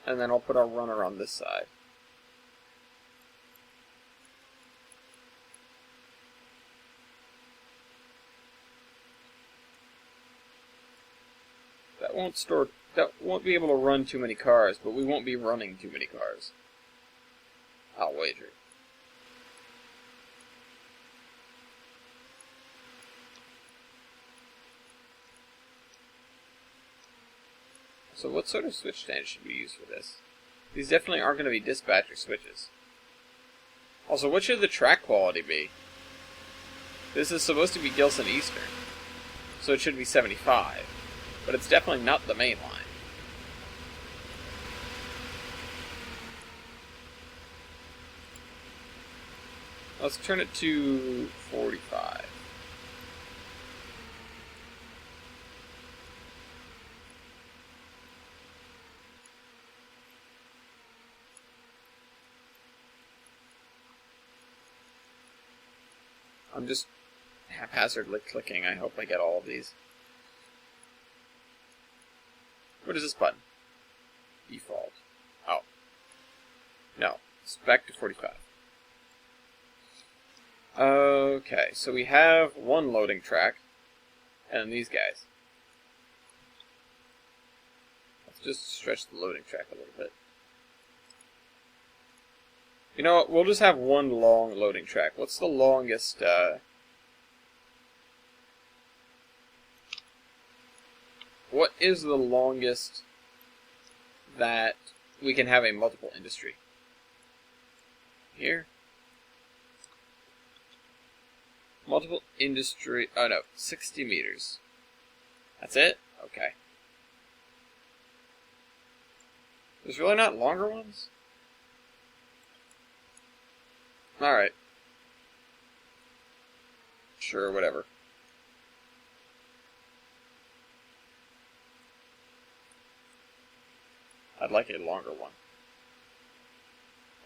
And then I'll put our runner on this side. That won't be able to run too many cars, but we won't be running too many cars. I'll wager. So what sort of switch stand should we use for this? These definitely aren't going to be dispatcher switches. Also, what should the track quality be? This is supposed to be Gilson Eastern, so it should be 75, but it's definitely not the main line. Let's turn it to 45. I'm just haphazardly clicking. I hope I get all of these. What is this button? Default. Oh. No. It's back to 45. Okay, so we have one loading track, and these guys. Let's just stretch the loading track a little bit. You know what, we'll just have one long loading track. What's the longest, what is the longest that we can have a multiple industry? Here? Multiple industry, oh no, 60 meters. That's it? Okay. There's really not longer ones? Alright. Sure, whatever. I'd like a longer one.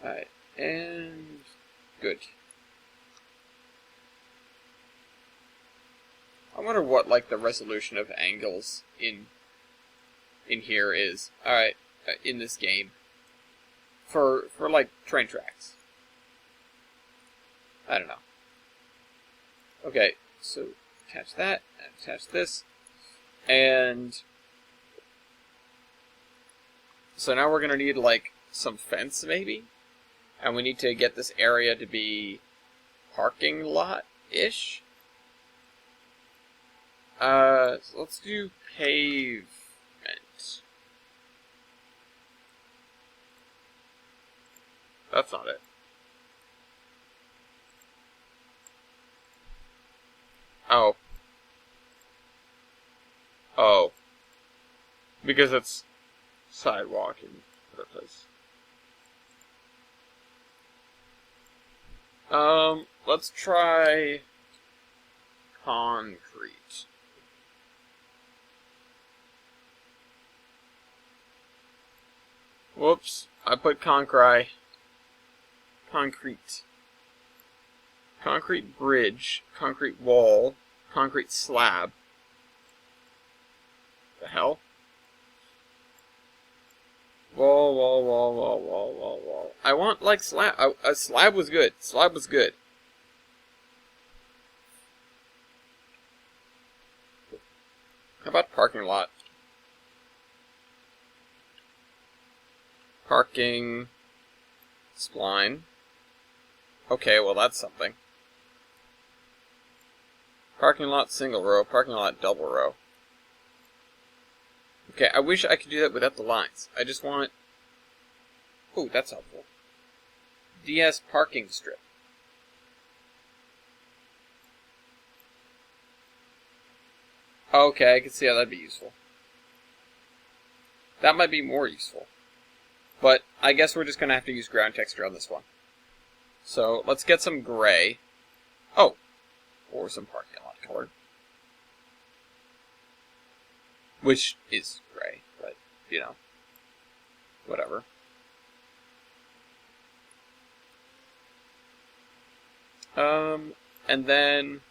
Alright, and good. I wonder what, like, the resolution of angles in here is. Alright, in this game. For, like, train tracks. I don't know. Okay, so attach that, and attach this, and so now we're going to need, like, some fence, maybe? And we need to get this area to be parking lot-ish? So let's do pavement. That's not it. Oh. Oh. Because it's sidewalk in other place. Let's try concrete. Whoops, I put concrete. Concrete bridge, concrete wall, concrete slab. The hell? Wall. I want, like, slab. A slab was good. Slab was good. How about parking lot? Parking spline. Okay, well, that's something. Parking lot single row, parking lot double row. Okay, I wish I could do that without the lines. I just want... Ooh, that's helpful. DS parking strip. Okay, I can see how that'd be useful. That might be more useful. But I guess we're just going to have to use ground texture on this one. So, let's get some gray. Oh! Or some parking lot color. Which is gray, but, you know. Whatever. And then...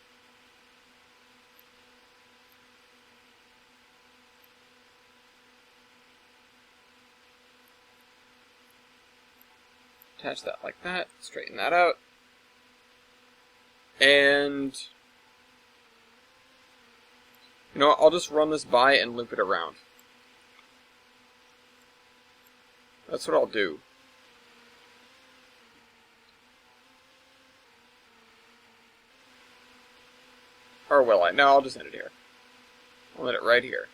attach that like that, straighten that out. And... you know what, I'll just run this by and loop it around. That's what I'll do. Or will I? No, I'll just end it here. I'll end it right here.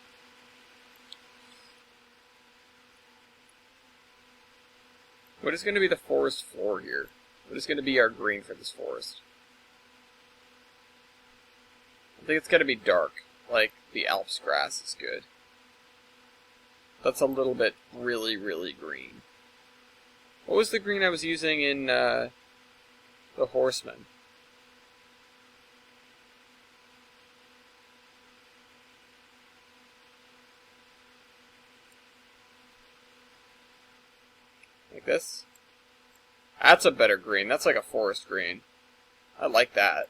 What is going to be the forest floor here? What is going to be our green for this forest? I think it's going to be dark. Like, the Alps grass is good. That's a little bit really, really green. What was the green I was using in, The horsemen. Like this. That's a better green. That's like a forest green. I like that.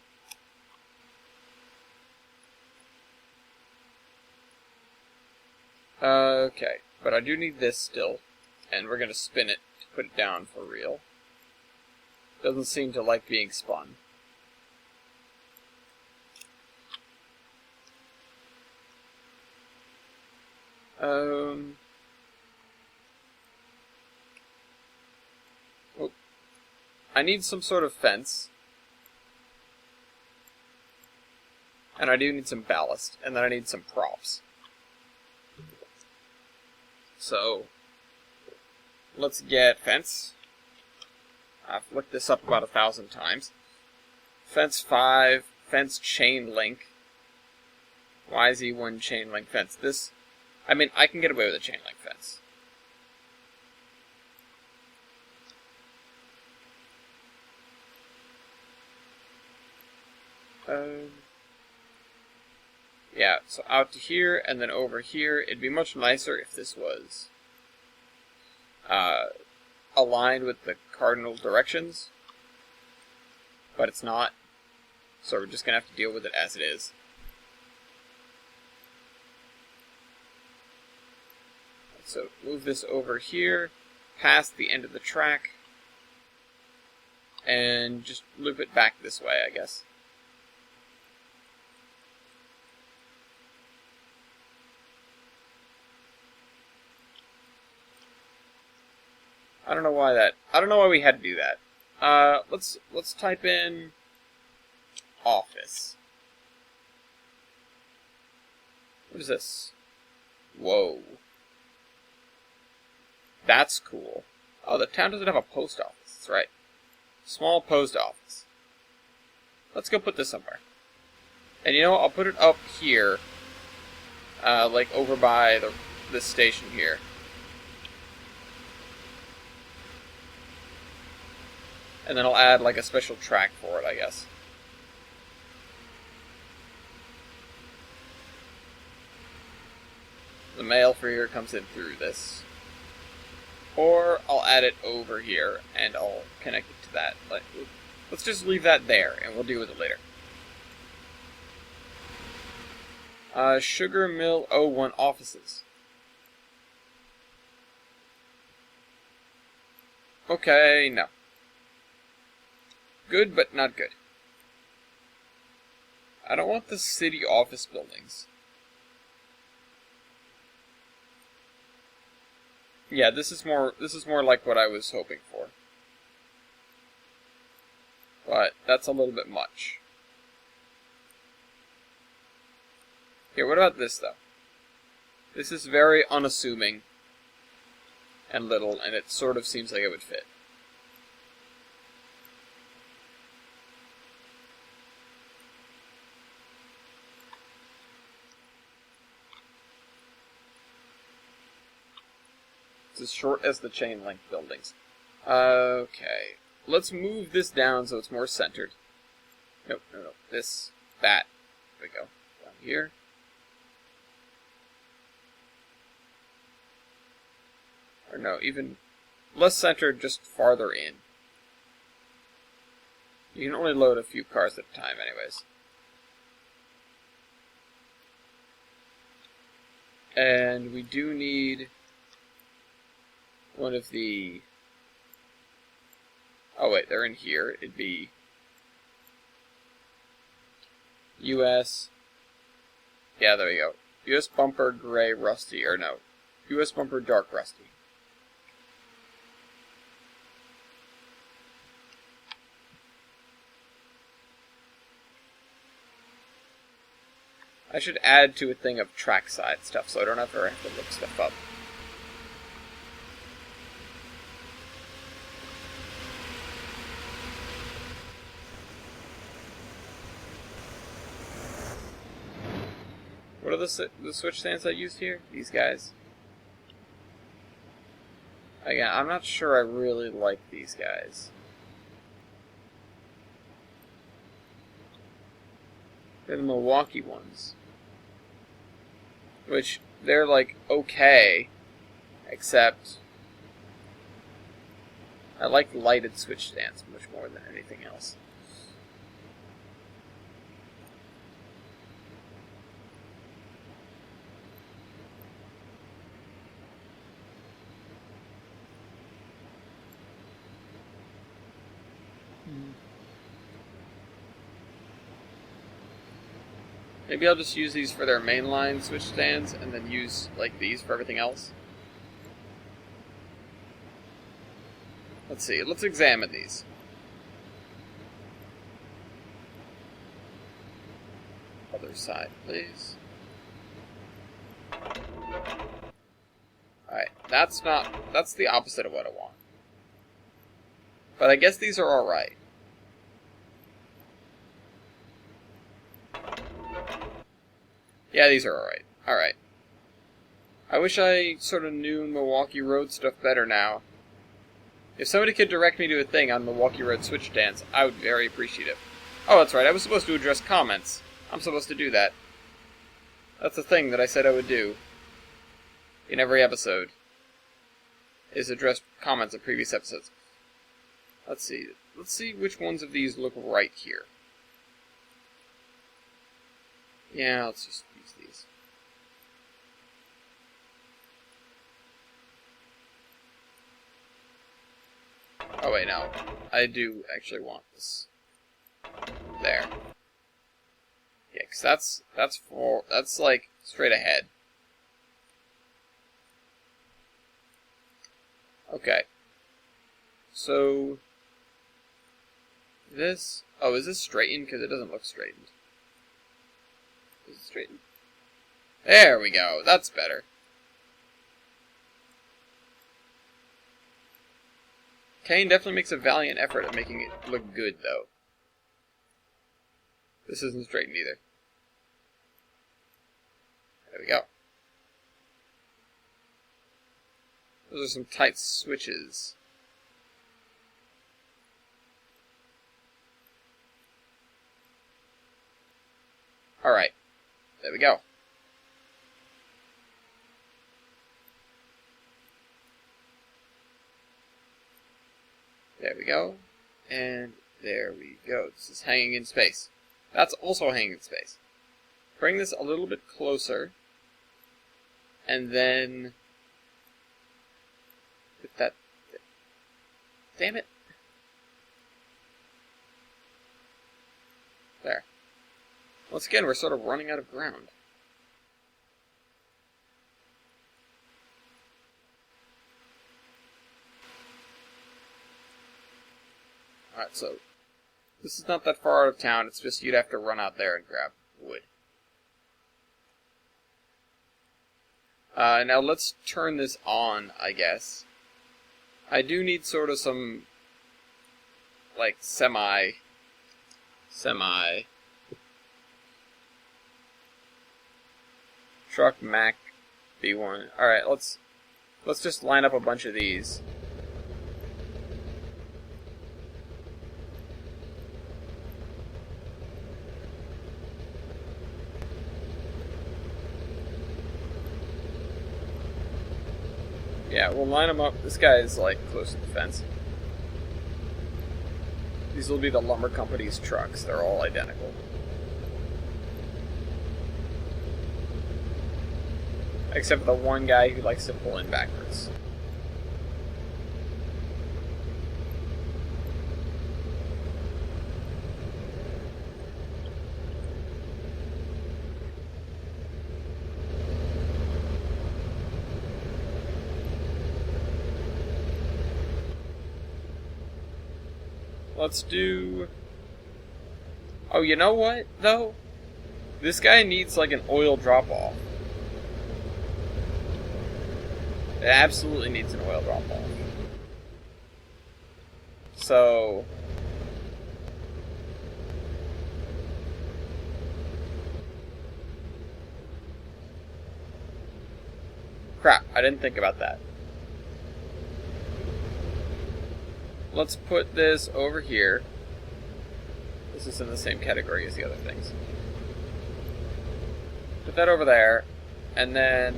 Okay, but I do need this still. And we're going to spin it to put it down for real. Doesn't seem to like being spun. Oh. I need some sort of fence. And I do need some ballast. And then I need some props. So, let's get fence. I've looked this up about 1,000 times. Fence 5, fence chain link. YZ1 chain link fence. This, I mean, I can get away with a chain link fence. Yeah, so out to here, and then over here. It'd be much nicer if this was aligned with the cardinal directions, but it's not, so we're just going to have to deal with it as it is. So move this over here, past the end of the track, and just loop it back this way, I guess. I don't know why we had to do that. Let's type in office. What is this? Whoa. That's cool. Oh, the town doesn't have a post office. That's right. Small post office. Let's go put this somewhere. And you know what? I'll put it up here. Like over by this station here. And then I'll add like a special track for it, I guess. The mail for here comes in through this. Or I'll add it over here and I'll connect it to that. Let's just leave that there and we'll deal with it later. Sugar Mill 01 offices. Okay, no. Good, but not good. I don't want the city office buildings. Yeah, this is more like what I was hoping for. But that's a little bit much. Here, what about this though? This is very unassuming and little, and it sort of seems like it would fit. As short as the chain link buildings. Okay. Let's move this down so it's more centered. Nope, no. That. There we go. Down here. Or no, even less centered, just farther in. You can only load a few cars at a time anyways. And we do need one of the... Oh wait, they're in here. It'd be US... Yeah, there we go. US bumper gray rusty, or no. US bumper dark rusty. I should add to a thing of trackside stuff so I don't ever have to look stuff up. What are the switch stands I used here? These guys. Again, I'm not sure I really like these guys. They're the Milwaukee ones. Which, they're like, okay. Except, I like lighted switch stands much more than anything else. Maybe I'll just use these for their mainline switch stands and then use like these for everything else. Let's see, let's examine these. Other side, please. Alright, that's the opposite of what I want. But I guess these are alright. Yeah, these are alright. Alright. I wish I sort of knew Milwaukee Road stuff better now. If somebody could direct me to a thing on Milwaukee Road switch stands, I would be very appreciative. Oh, that's right, I was supposed to address comments. I'm supposed to do that. That's the thing that I said I would do. In every episode. Is address comments of previous episodes. Let's see. Let's see which ones of these look right here. Yeah, let's just use these. Oh wait, no. I do actually want this. There. Yeah, 'cause that's like straight ahead. Okay. So this, oh, is this straightened? Because it doesn't look straightened. Is it straightened? There we go. That's better. Kane definitely makes a valiant effort at making it look good, though. This isn't straightened either. There we go. Those are some tight switches. Alright. There we go. There we go. And there we go. This is hanging in space. That's also hanging in space. Bring this a little bit closer. And then put that. Damn it. There. Once again, we're sort of running out of ground. Alright, so this is not that far out of town. It's just you'd have to run out there and grab wood. Now let's turn this on, I guess. I do need sort of some, like, semi truck Mac B1. Alright, let's just line up a bunch of these. Yeah, we'll line them up. This guy is, like, close to the fence. These will be the lumber company's trucks. They're all identical. Except for the one guy who likes to pull in backwards. Let's do... Oh, you know what, though? This guy needs, like, an oil drop-off. It absolutely needs an oil drop-off. So... Crap, I didn't think about that. Let's put this over here. This is in the same category as the other things. Put that over there, and then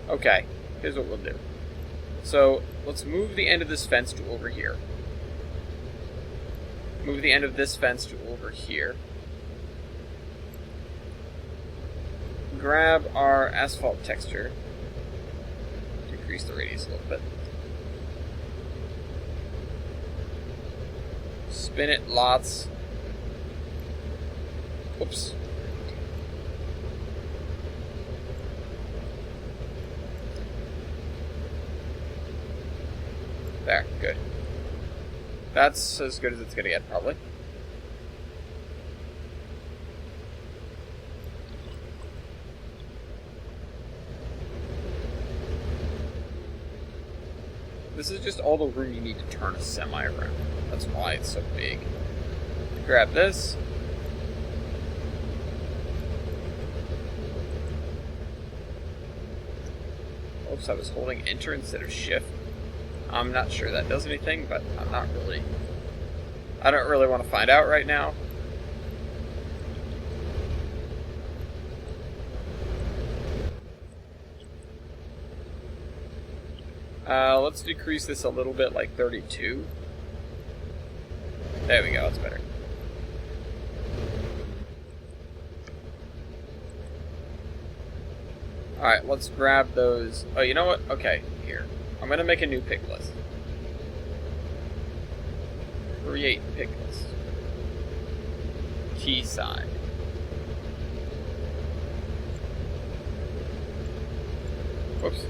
okay, here's what we'll do. So let's move the end of this fence to over here. Move the end of this fence to over here. Grab our asphalt texture. Decrease the radius a little bit. Spin it lots. Whoops. There, good. That's as good as it's gonna get, probably. This is just all the room you need to turn a semi around. That's why it's so big. Grab this. Oops, I was holding enter instead of shift. I'm not sure that does anything, but I don't really want to find out right now. Let's decrease this a little bit, like 32. There we go, that's better. Alright, let's grab those. Oh, you know what? Okay, here. I'm going to make a new pick list. Create pick list. Key side. Whoops.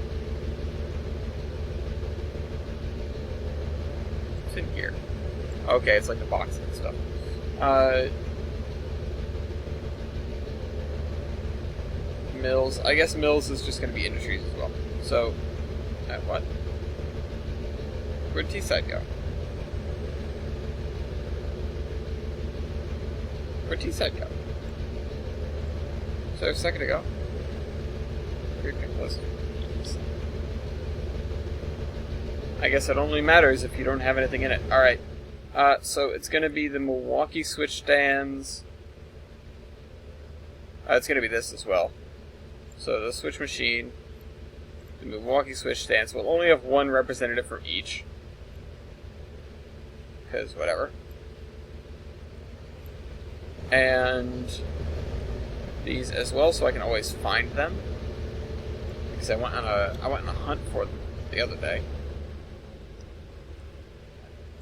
What's in here? Okay, it's like the box and stuff. Mills. I guess Mills is just going to be industries as well. So, what? Where'd T-side go? Where'd T-side go? So a second ago. Weird pick list. I guess it only matters if you don't have anything in it. Alright. So it's going to be the Milwaukee switch stands. It's going to be this as well. So the switch machine, the Milwaukee switch stands. We'll only have one representative from each. Because whatever. And these as well, so I can always find them. Because I went on a hunt for them the other day.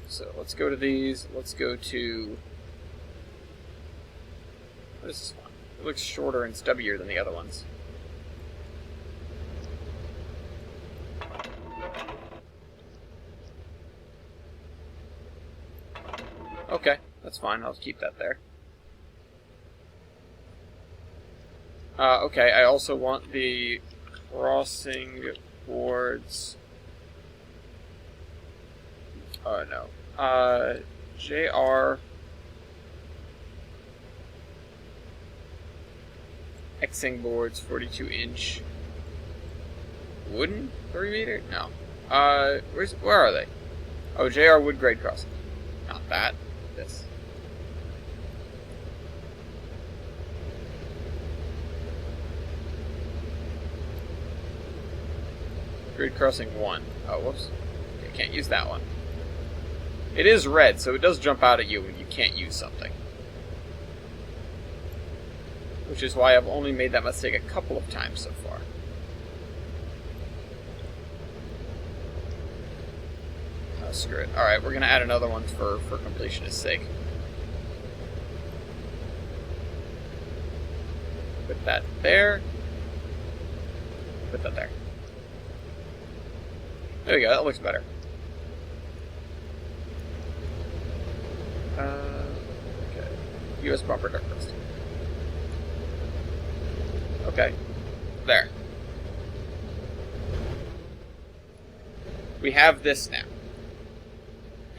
So let's go to these. Let's go to, what is this one? It looks shorter and stubbier than the other ones. Okay, that's fine. I'll keep that there. Okay, I also want the crossing boards. Oh, no. JR Xing boards, 42-inch. Wooden 3 meter? No. Where are they? Oh, JR wood grade crossing. Not that. This. Grid crossing 1. Oh, whoops. I can't use that one. It is red, so it does jump out at you when you can't use something. Which is why I've only made that mistake a couple of times so far. Oh, screw it. Alright, we're going to add another one for completionist's sake. Put that there. Put that there. There we go, that looks better. Okay. US bumper duct rust. Okay. There. We have this now.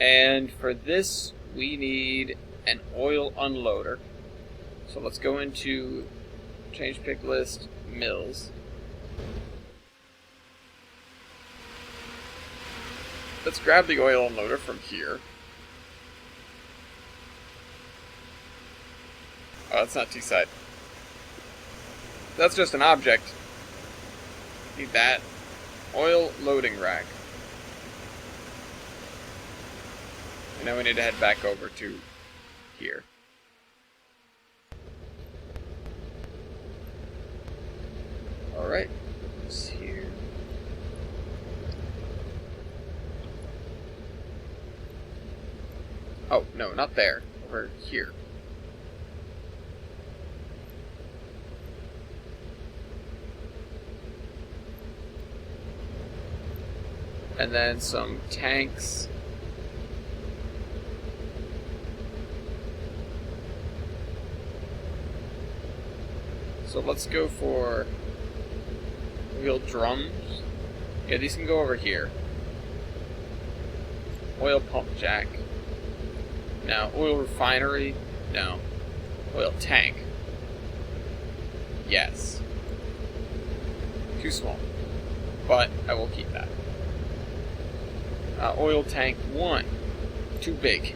And for this, we need an oil unloader. So let's go into change pick list, mills. Let's grab the oil unloader from here. Oh, that's not T-side. That's just an object. Need that. Oil loading rack. And now we need to head back over to here. Alright. It's here. Oh, no, not there. Over here. And then some tanks. So let's go for oil drums. Yeah, these can go over here. Oil pump jack. No. Oil refinery. No. Oil tank. Yes. Too small. But I will keep that. Oil tank 1. Too big.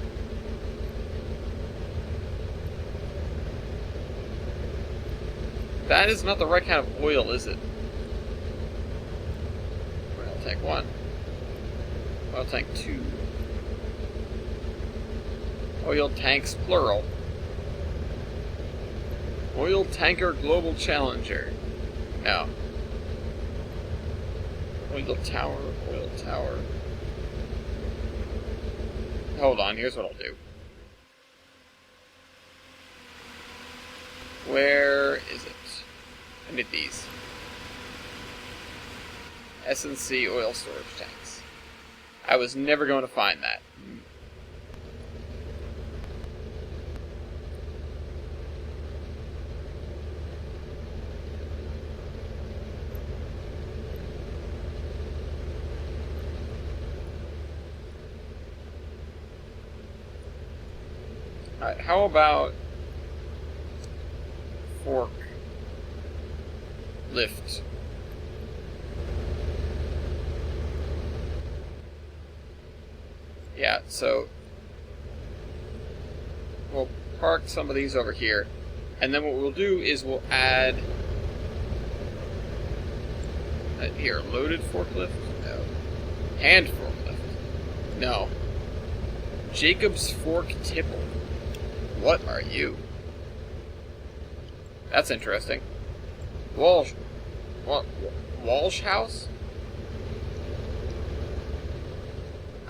That is not the right kind of oil, is it? Oil tank 1. Oil tank 2. Oil tanks, plural. Oil tanker global challenger. No. Oil tower, oil tower. Hold on, here's what I'll do. Where is it? I need these. S&C oil storage tanks. I was never going to find that. Alright, how about fork lift? Yeah, so we'll park some of these over here, and then what we'll do is we'll add here, loaded forklift? No. Hand forklift? No. Jacob's Fork Tipple. What are you? That's interesting. Walsh. What? Walsh House?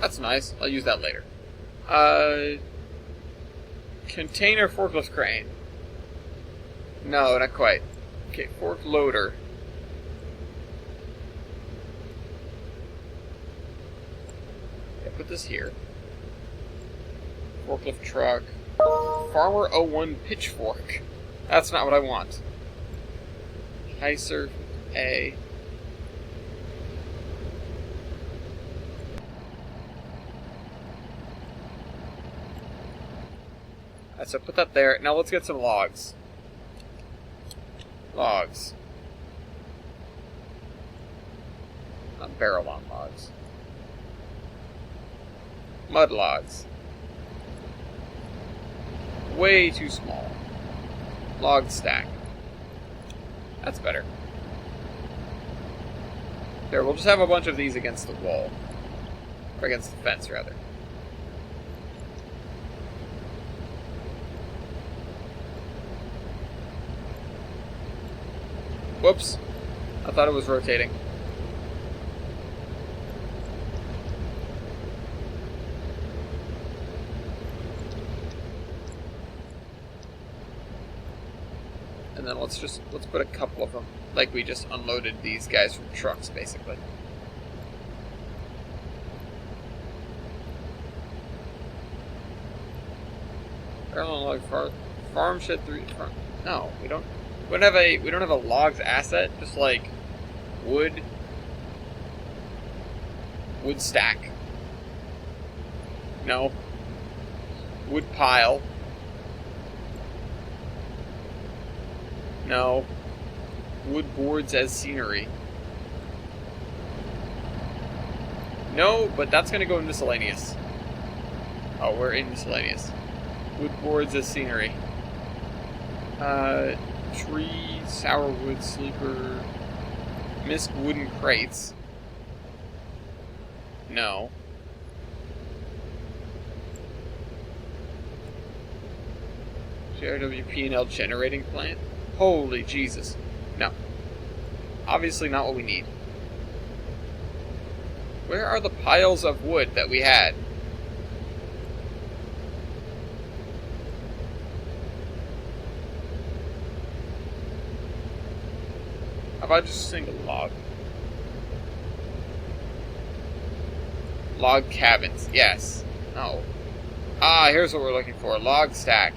That's nice. I'll use that later. Container forklift crane. No, not quite. Okay, fork loader. Okay, put this here. Forklift truck. Farmer 01 pitchfork. That's not what I want. Heiser A. Alright, so put that there. Now let's get some logs. Logs. Not barrel on logs. Mud logs. Way too small. Log stack. That's better. There, we'll just have a bunch of these against the wall. Or against the fence, rather. Whoops. I thought it was rotating. And then let's put a couple of them, like we just unloaded these guys from trucks, basically. Parallel log farm shed 3. No, we don't have a logs asset. Just like wood stack. No. Wood pile. No. wood boards as scenery. No, but that's going to go in miscellaneous. Oh, we're in miscellaneous. Wood boards as scenery. Tree, sourwood, sleeper, misc wooden crates. No. JRWP&L generating plant? Holy Jesus. No. Obviously not what we need. Where are the piles of wood that we had? How about just a single log? Log cabins, yes. No. Ah, here's what we're looking for. Log stack.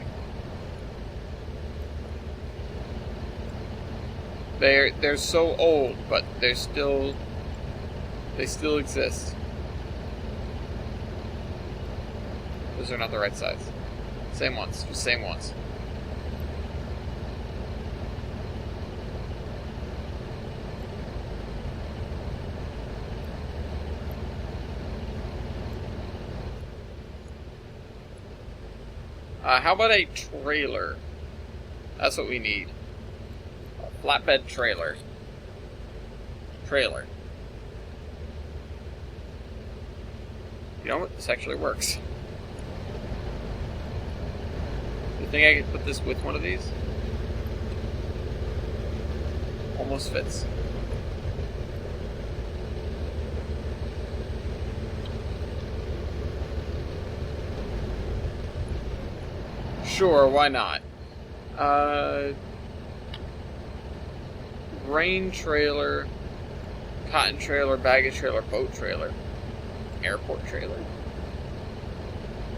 They're so old, but they still exist. Those are not the right size. Same ones, just same ones. How about a trailer? That's what we need. A flatbed trailer. Trailer. You know what? This actually works. You think I could put this with one of these? Almost fits. Sure, why not? Grain trailer, cotton trailer, baggage trailer, boat trailer, airport trailer.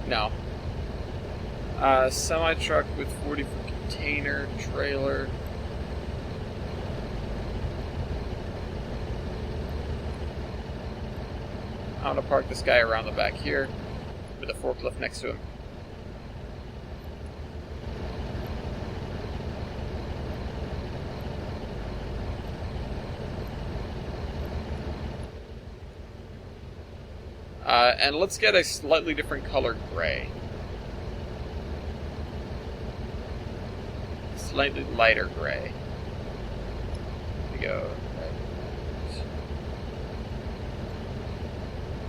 No. Semi-truck with 40-foot container trailer. I'm gonna park this guy around the back here with a forklift next to him. And let's get a slightly different colored gray. Slightly lighter gray. There we go.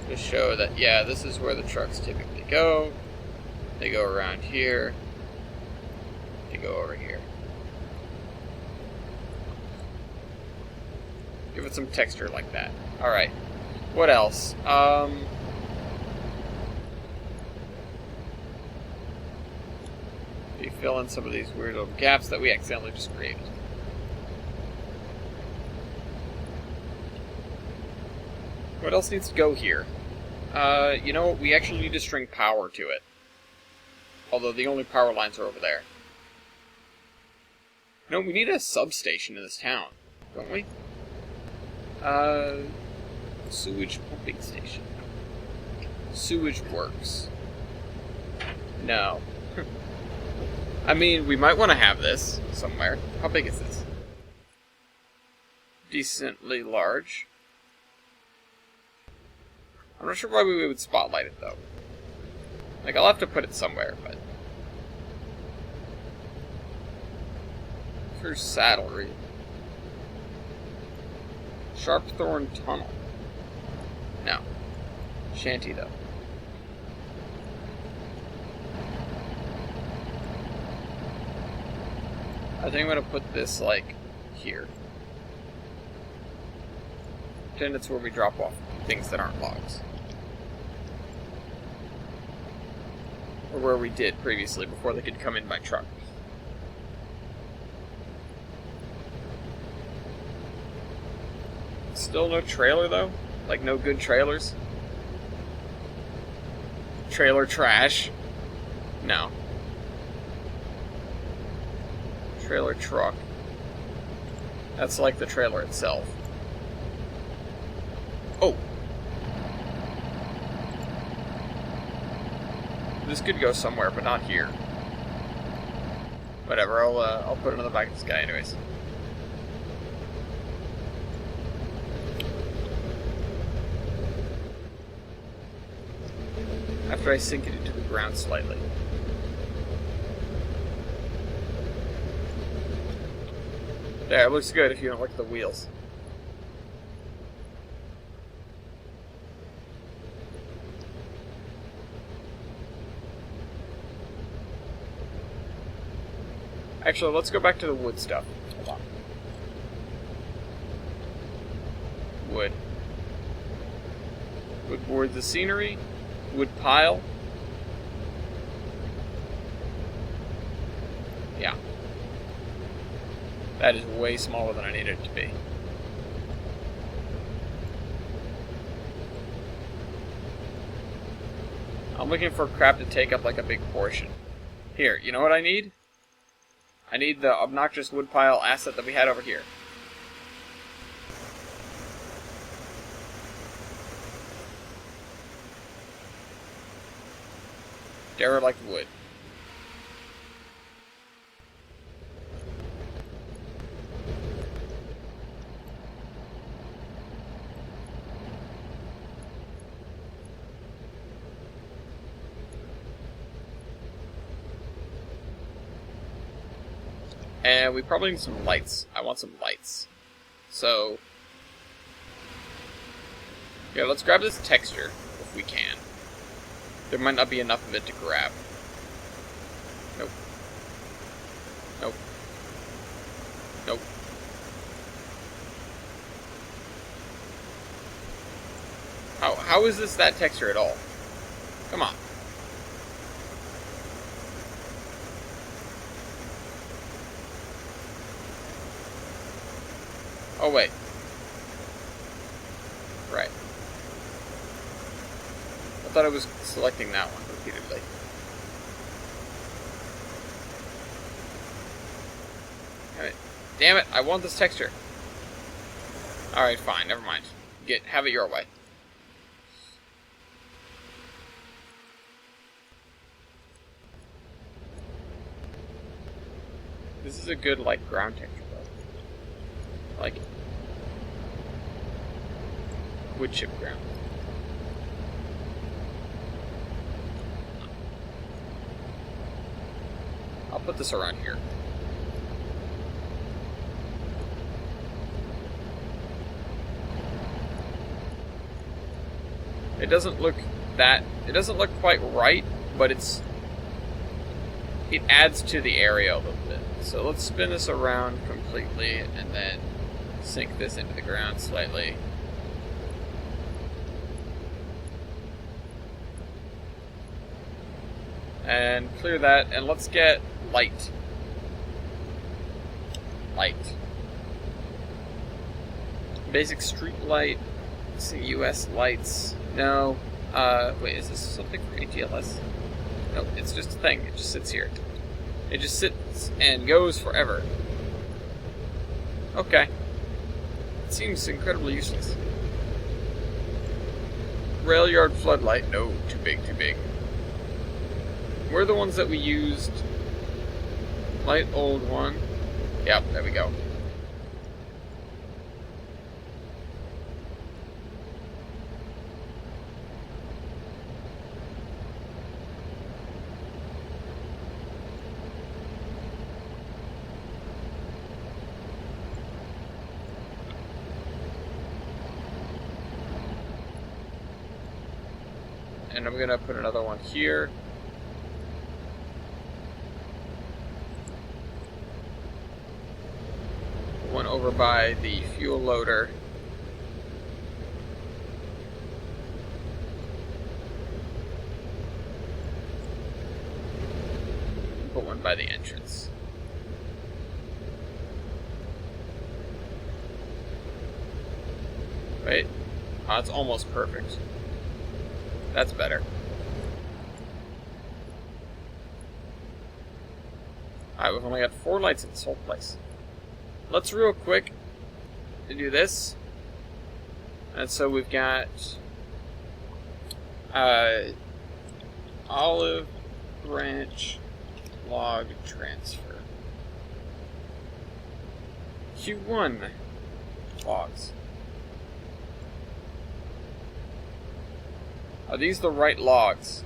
To show that, yeah, this is where the trucks typically go. They go around here. They go over here. Give it some texture like that. Alright. What else? You fill in some of these weird little gaps that we accidentally just created. What else needs to go here? You know what? We actually need to string power to it. Although the only power lines are over there. No, we need a substation in this town, don't we? Sewage pumping station. Sewage works. No. I mean, we might want to have this somewhere. How big is this? Decently large. I'm not sure why we would spotlight it, though. Like, I'll have to put it somewhere, but... Here's Saddlery. Sharpthorn Tunnel. No. Shanty, though. I think I'm going to put this, like, here. Pretend it's where we drop off things that aren't logs. Or where we did previously, before they could come in by truck. Still no trailer, though? Like, no good trailers? Trailer trash? No. Trailer truck. That's like the trailer itself. Oh! This could go somewhere, but not here. Whatever, I'll put it on the back of this guy anyways. after I sink it into the ground slightly. There, it looks good if you don't look at the wheels. Actually, let's go back to the wood stuff. Hold on. Wood. Wood board the scenery. Wood pile. Yeah. That is way smaller than I needed it to be. I'm looking for crap to take up like a big portion. Here, you know what I need? I need the obnoxious woodpile asset that we had over here. Derelict wood. And we probably need some lights. I want some lights. So, yeah, let's grab this texture if we can. There might not be enough of it to grab. Nope. Nope. Nope. How is this that texture at all? Come on. Oh, wait. Right. I thought I was selecting that one repeatedly. Damn it, I want this texture. Alright, fine, never mind. Have it your way. This is a good, like, ground texture, though. Like, wood chip ground. I'll put this around here. It doesn't look quite right, but it adds to the area a little bit. So let's spin this around completely and then sink this into the ground slightly. And clear that, and let's get light. Light. Basic street light. Let's see, US lights. No. Wait, is this something for ATLS? Nope, it's just a thing. It just sits here. It just sits and goes forever. Okay. It seems incredibly useless. Rail yard floodlight. No, too big, too big. We're the ones that we used. Light old one. Yep, there we go. And I'm gonna put another one here. One over by the fuel loader. Put one by the entrance. Wait. Oh, it's almost perfect. That's better. Alright, we've only got 4 lights in this whole place. Let's real quick do this. And so we've got olive branch log transfer. Q1 logs. Are these the right logs?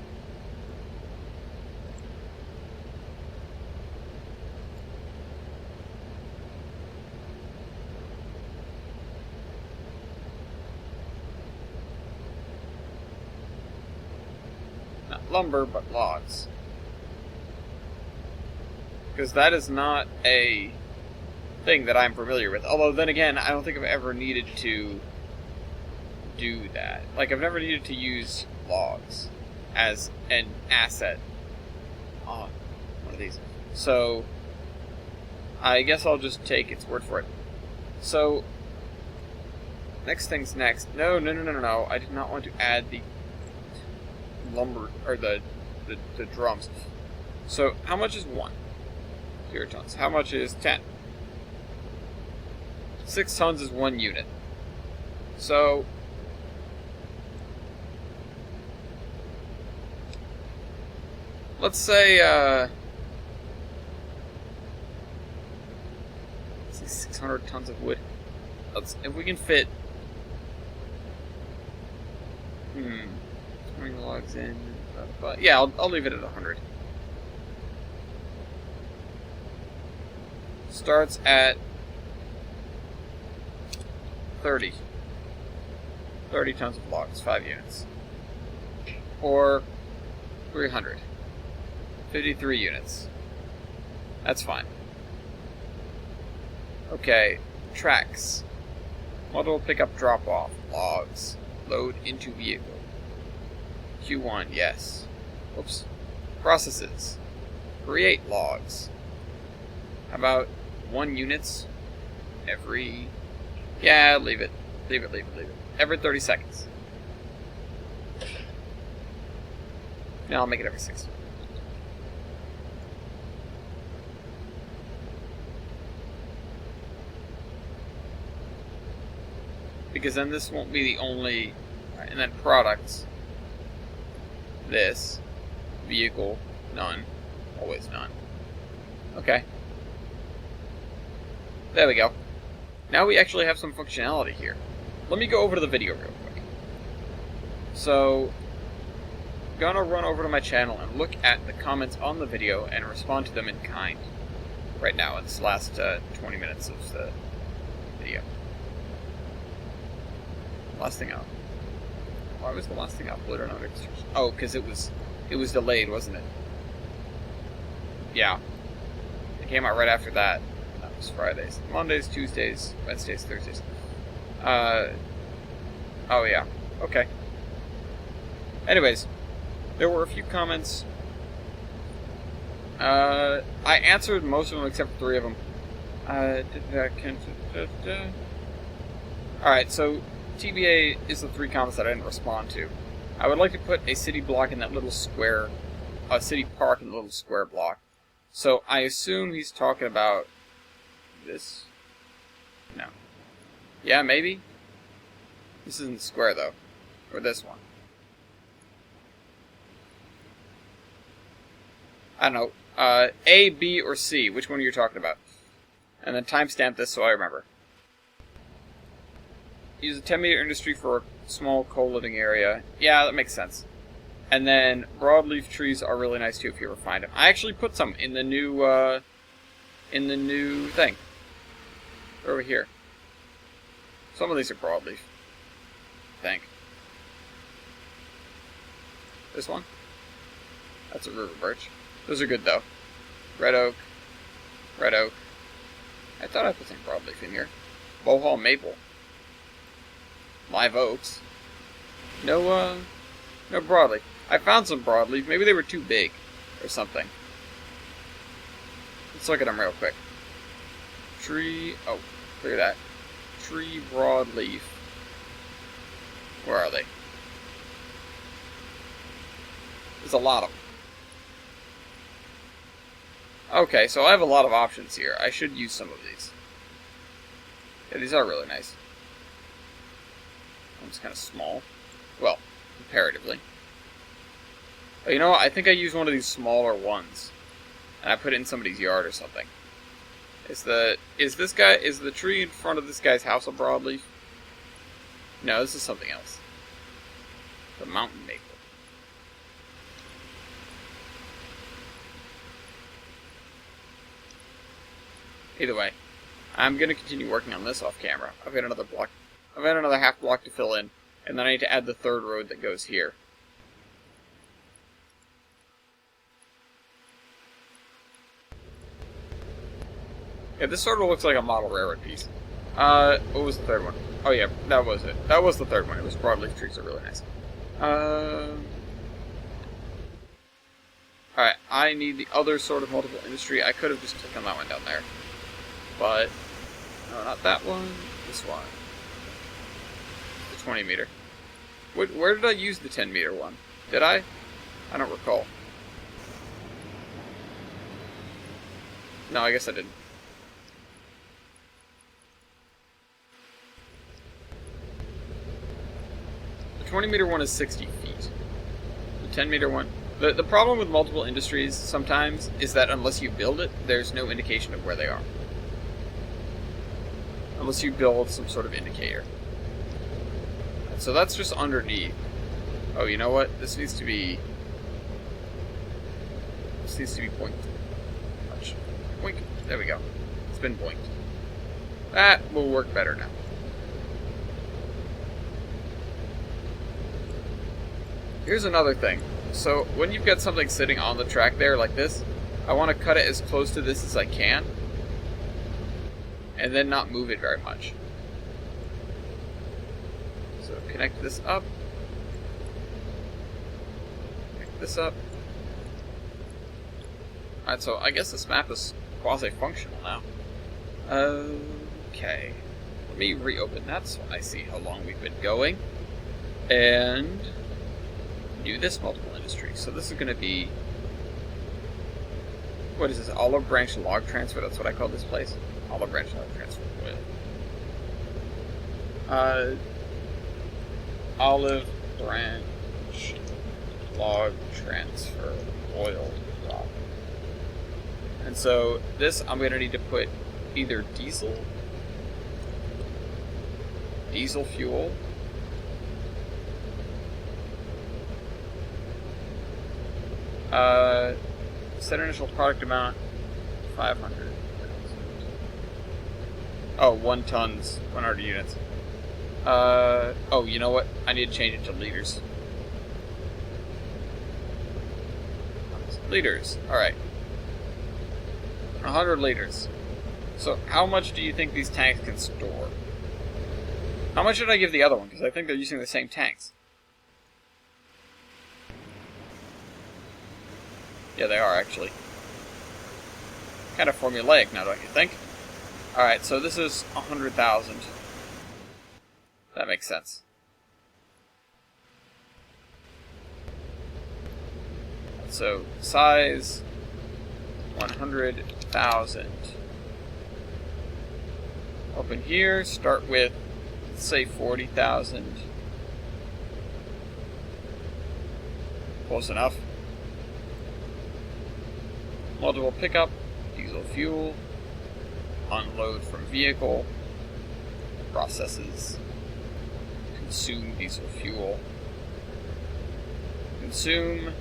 lumber, but logs. Because that is not a thing that I'm familiar with. Although, then again, I don't think I've ever needed to do that. Like, I've never needed to use logs as an asset on one of these. So, I guess I'll just take its word for it. So, next thing's next. No. I did not want to add the lumber, or the drums. So, how much is 1? 0 tons. How much is 10? 6 tons is 1 unit. So, let's say, 600 tons of wood. If we can fit, 20 logs in, but yeah, I'll leave it at 100. Starts at 30 tons of logs, 5 units. Or 300. 53 units. That's fine. Okay, tracks. Model pickup drop off. Logs. Load into vehicle. Q1, yes. Whoops. Processes. Create logs. How about 1 units every... Yeah, leave it. Leave it. Every 30 seconds. No, I'll make it every 6. Because then this won't be the only... Right, and then products. This. Vehicle. None. Always none. Okay. There we go. Now we actually have some functionality here. Let me go over to the video real quick. So, gonna run over to my channel and look at the comments on the video and respond to them in kind. Right now, in this last 20 minutes of the video. Last thing out. Why was the last thing uploaded on Extras? Oh, because it was delayed, wasn't it? Yeah. It came out right after that. That was Fridays. Mondays, Tuesdays, Wednesdays, Thursdays. Oh yeah. Okay. Anyways, there were a few comments. I answered most of them except for 3 of them. Alright, so TBA is the 3 comments that I didn't respond to. I would like to put a city block in that little square, a city park in the little square block. So I assume he's talking about this. No. Yeah, maybe. This isn't square though, or this one. I don't know. A, B, or C. Which one are you talking about? And then timestamp this so I remember. Use a 10-meter industry for a small co-living area. Yeah, that makes sense. And then broadleaf trees are really nice too if you ever find them. I actually put some in the new thing. They're over here. Some of these are broadleaf. I think. This one? That's a river birch. Those are good though. Red oak. Red oak. I thought I put some broadleaf in here. Bohol maple. Live oaks. No broadleaf. I found some broadleaf. Maybe they were too big or something. Let's look at them real quick. Tree. Oh, look at that. Tree broadleaf. Where are they? There's a lot of them. Okay, so I have a lot of options here. I should use some of these. Yeah, these are really nice. One's kind of small. Well, comparatively. But you know what? I think I used one of these smaller ones. And I put it in somebody's yard or something. Is the tree in front of this guy's house a broadleaf? No, this is something else. The mountain maple. Either way, I'm going to continue working on this off camera. I've got another block. I've got another half block to fill in, and then I need to add the 3rd road that goes here. Yeah, this sort of looks like a model railroad piece. What was the third one? Oh yeah, that was it. That was the third one. It was broadleaf trees are really nice. Alright, I need the other sort of multiple industry. I could have just taken that one down there. But, no, not that one. This one. The 20 meter. Where did I use the 10 meter one? Did I? I don't recall. No, I guess I didn't. The 20 meter one is 60 feet. The 10 meter one... The problem with multiple industries sometimes is that unless you build it, there's no indication of where they are. Unless you build some sort of indicator. So that's just underneath. Oh, you know what? This needs to be... This needs to be boinked. Touch. Boink. There we go. It's been boinked. That will work better now. Here's another thing. So, when you've got something sitting on the track there like this, I want to cut it as close to this as I can. And then not move it very much. So, connect this up. Connect this up. Alright, so I guess this map is quasi-functional now. Okay. Let me reopen that so I see how long we've been going. And... do this multiple industry. So this is going to be... what is this? Olive Branch Log Transfer? That's what I call this place. Olive Branch Log Transfer. Olive Branch Log Transfer Oil Drop. And so this I'm going to need to put either diesel fuel, set initial product amount 500. Oh, 1 tons, 100 units. Oh, you know what? I need to change it to liters. Liters, alright. 100 liters. So, how much do you think these tanks can store? How much should I give the other one? Because I think they're using the same tanks. Yeah, they are, actually. Kind of formulaic now, don't you think? Alright, so this is 100,000. That makes sense. So, size 100,000. Open here, start with, let's say 40,000. Close enough. Multiple pickup, diesel fuel, unload from vehicle, processes, consume diesel fuel, consume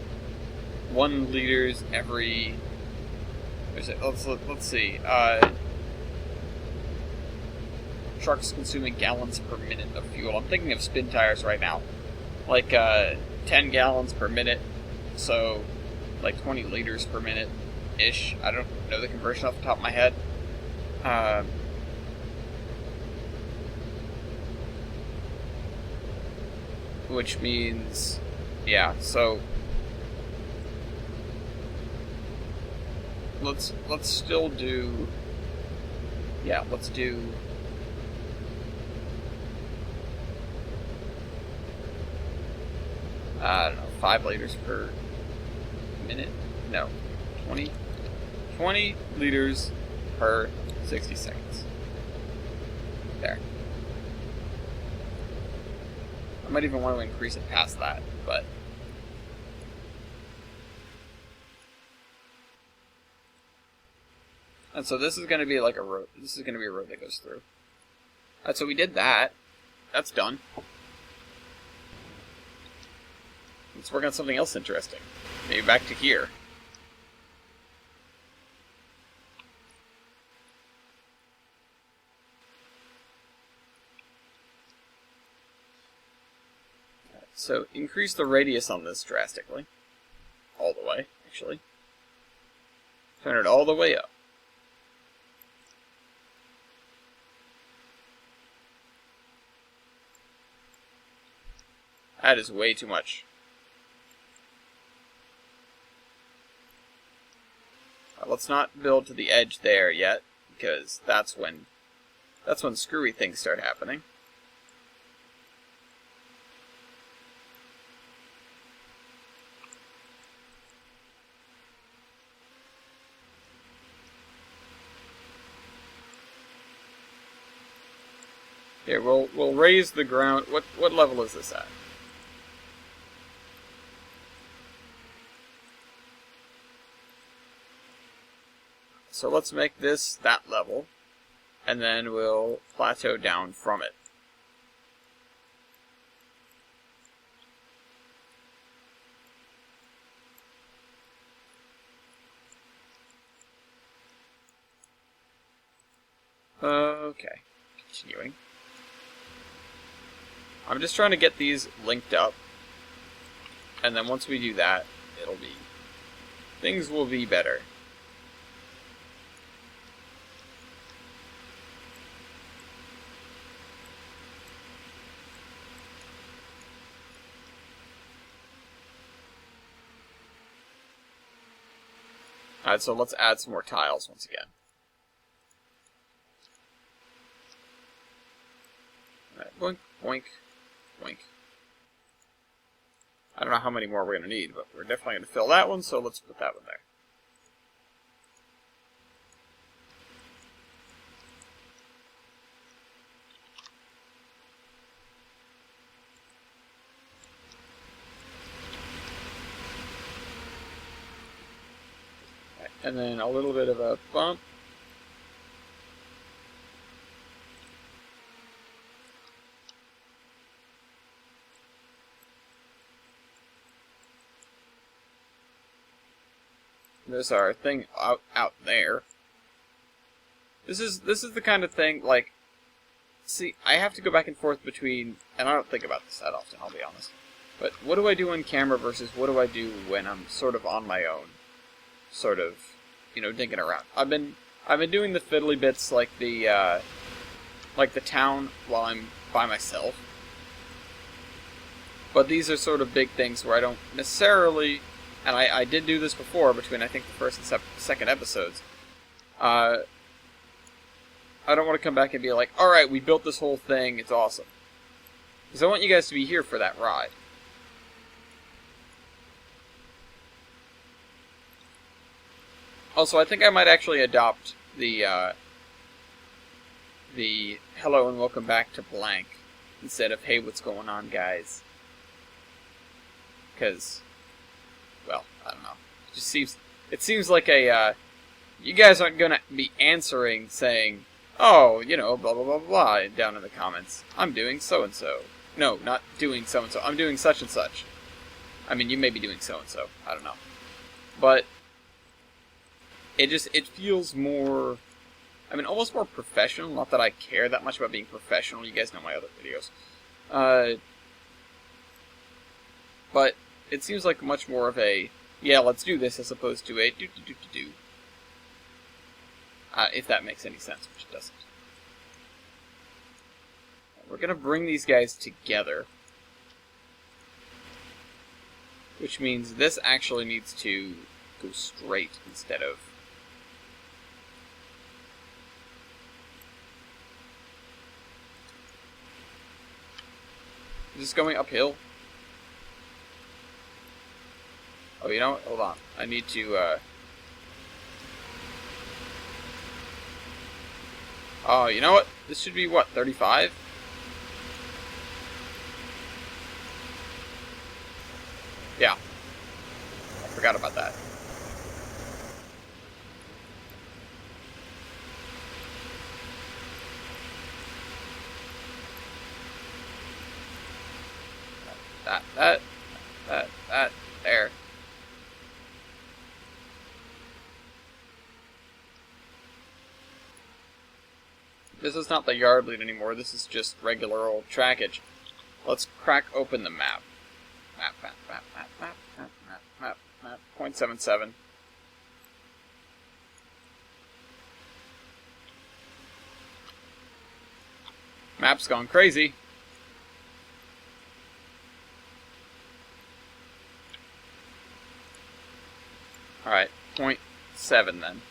1 liters every, let's see, trucks consuming gallons per minute of fuel. I'm thinking of spin tires right now, like 10 gallons per minute, so like 20 liters per minute. Ish. I don't know the conversion off the top of my head. Which means, yeah, so let's still do, yeah, let's do I don't know, 5 liters per minute? No, 20 liters per 60 seconds. There. I might even want to increase it past that, but... And so this is going to be like a road. This is going to be a road that goes through. Alright, so we did that. That's done. Let's work on something else interesting. Maybe back to here. So, increase the radius on this drastically. All the way, actually. Turn it all the way up. That is way too much. Let's not build to the edge there yet, because that's when screwy things start happening. Here, we'll raise the ground. What level is this at? So let's make this that level, and then we'll plateau down from it. Okay, continuing. I'm just trying to get these linked up, and then once we do that, things will be better. Alright, so let's add some more tiles once again. Alright, boink, boink, boink. I don't know how many more we're going to need, but we're definitely going to fill that one, so let's put that one there. And then a little bit of a bump. There's our thing out there. This is the kind of thing, like, see, I have to go back and forth between, and I don't think about this that often, I'll be honest. But what do I do on camera versus what do I do when I'm sort of on my own? Sort of, you know, dinking around. I've been doing the fiddly bits like the town while I'm by myself. But these are sort of big things where I don't necessarily, and I did do this before between I think the first and second episodes. I don't want to come back and be like, alright, we built this whole thing, it's awesome. Because I want you guys to be here for that ride. Also, I think I might actually adopt the hello and welcome back to blank instead of hey, what's going on, guys? Because, well, I don't know. It seems like a you guys aren't gonna be answering saying, oh, you know, blah blah blah blah down in the comments. I'm doing so and so. No, not doing so and so. I'm doing such and such. I mean, you may be doing so and so. I don't know, but it feels more, I mean, almost more professional. Not that I care that much about being professional. You guys know my other videos. But it seems like much more of a, yeah, let's do this, as opposed to a do. If that makes any sense, which it doesn't. We're going to bring these guys together. Which means this actually needs to go straight instead of... Is this going uphill? Oh, you know what? Hold on. I need to, Oh, you know what? This should be, what, 35? Yeah. I forgot about that. That, there. This is not the yard lead anymore, this is just regular old trackage. Let's crack open the map. Map. 0.77. Map's gone crazy. 0.7 then,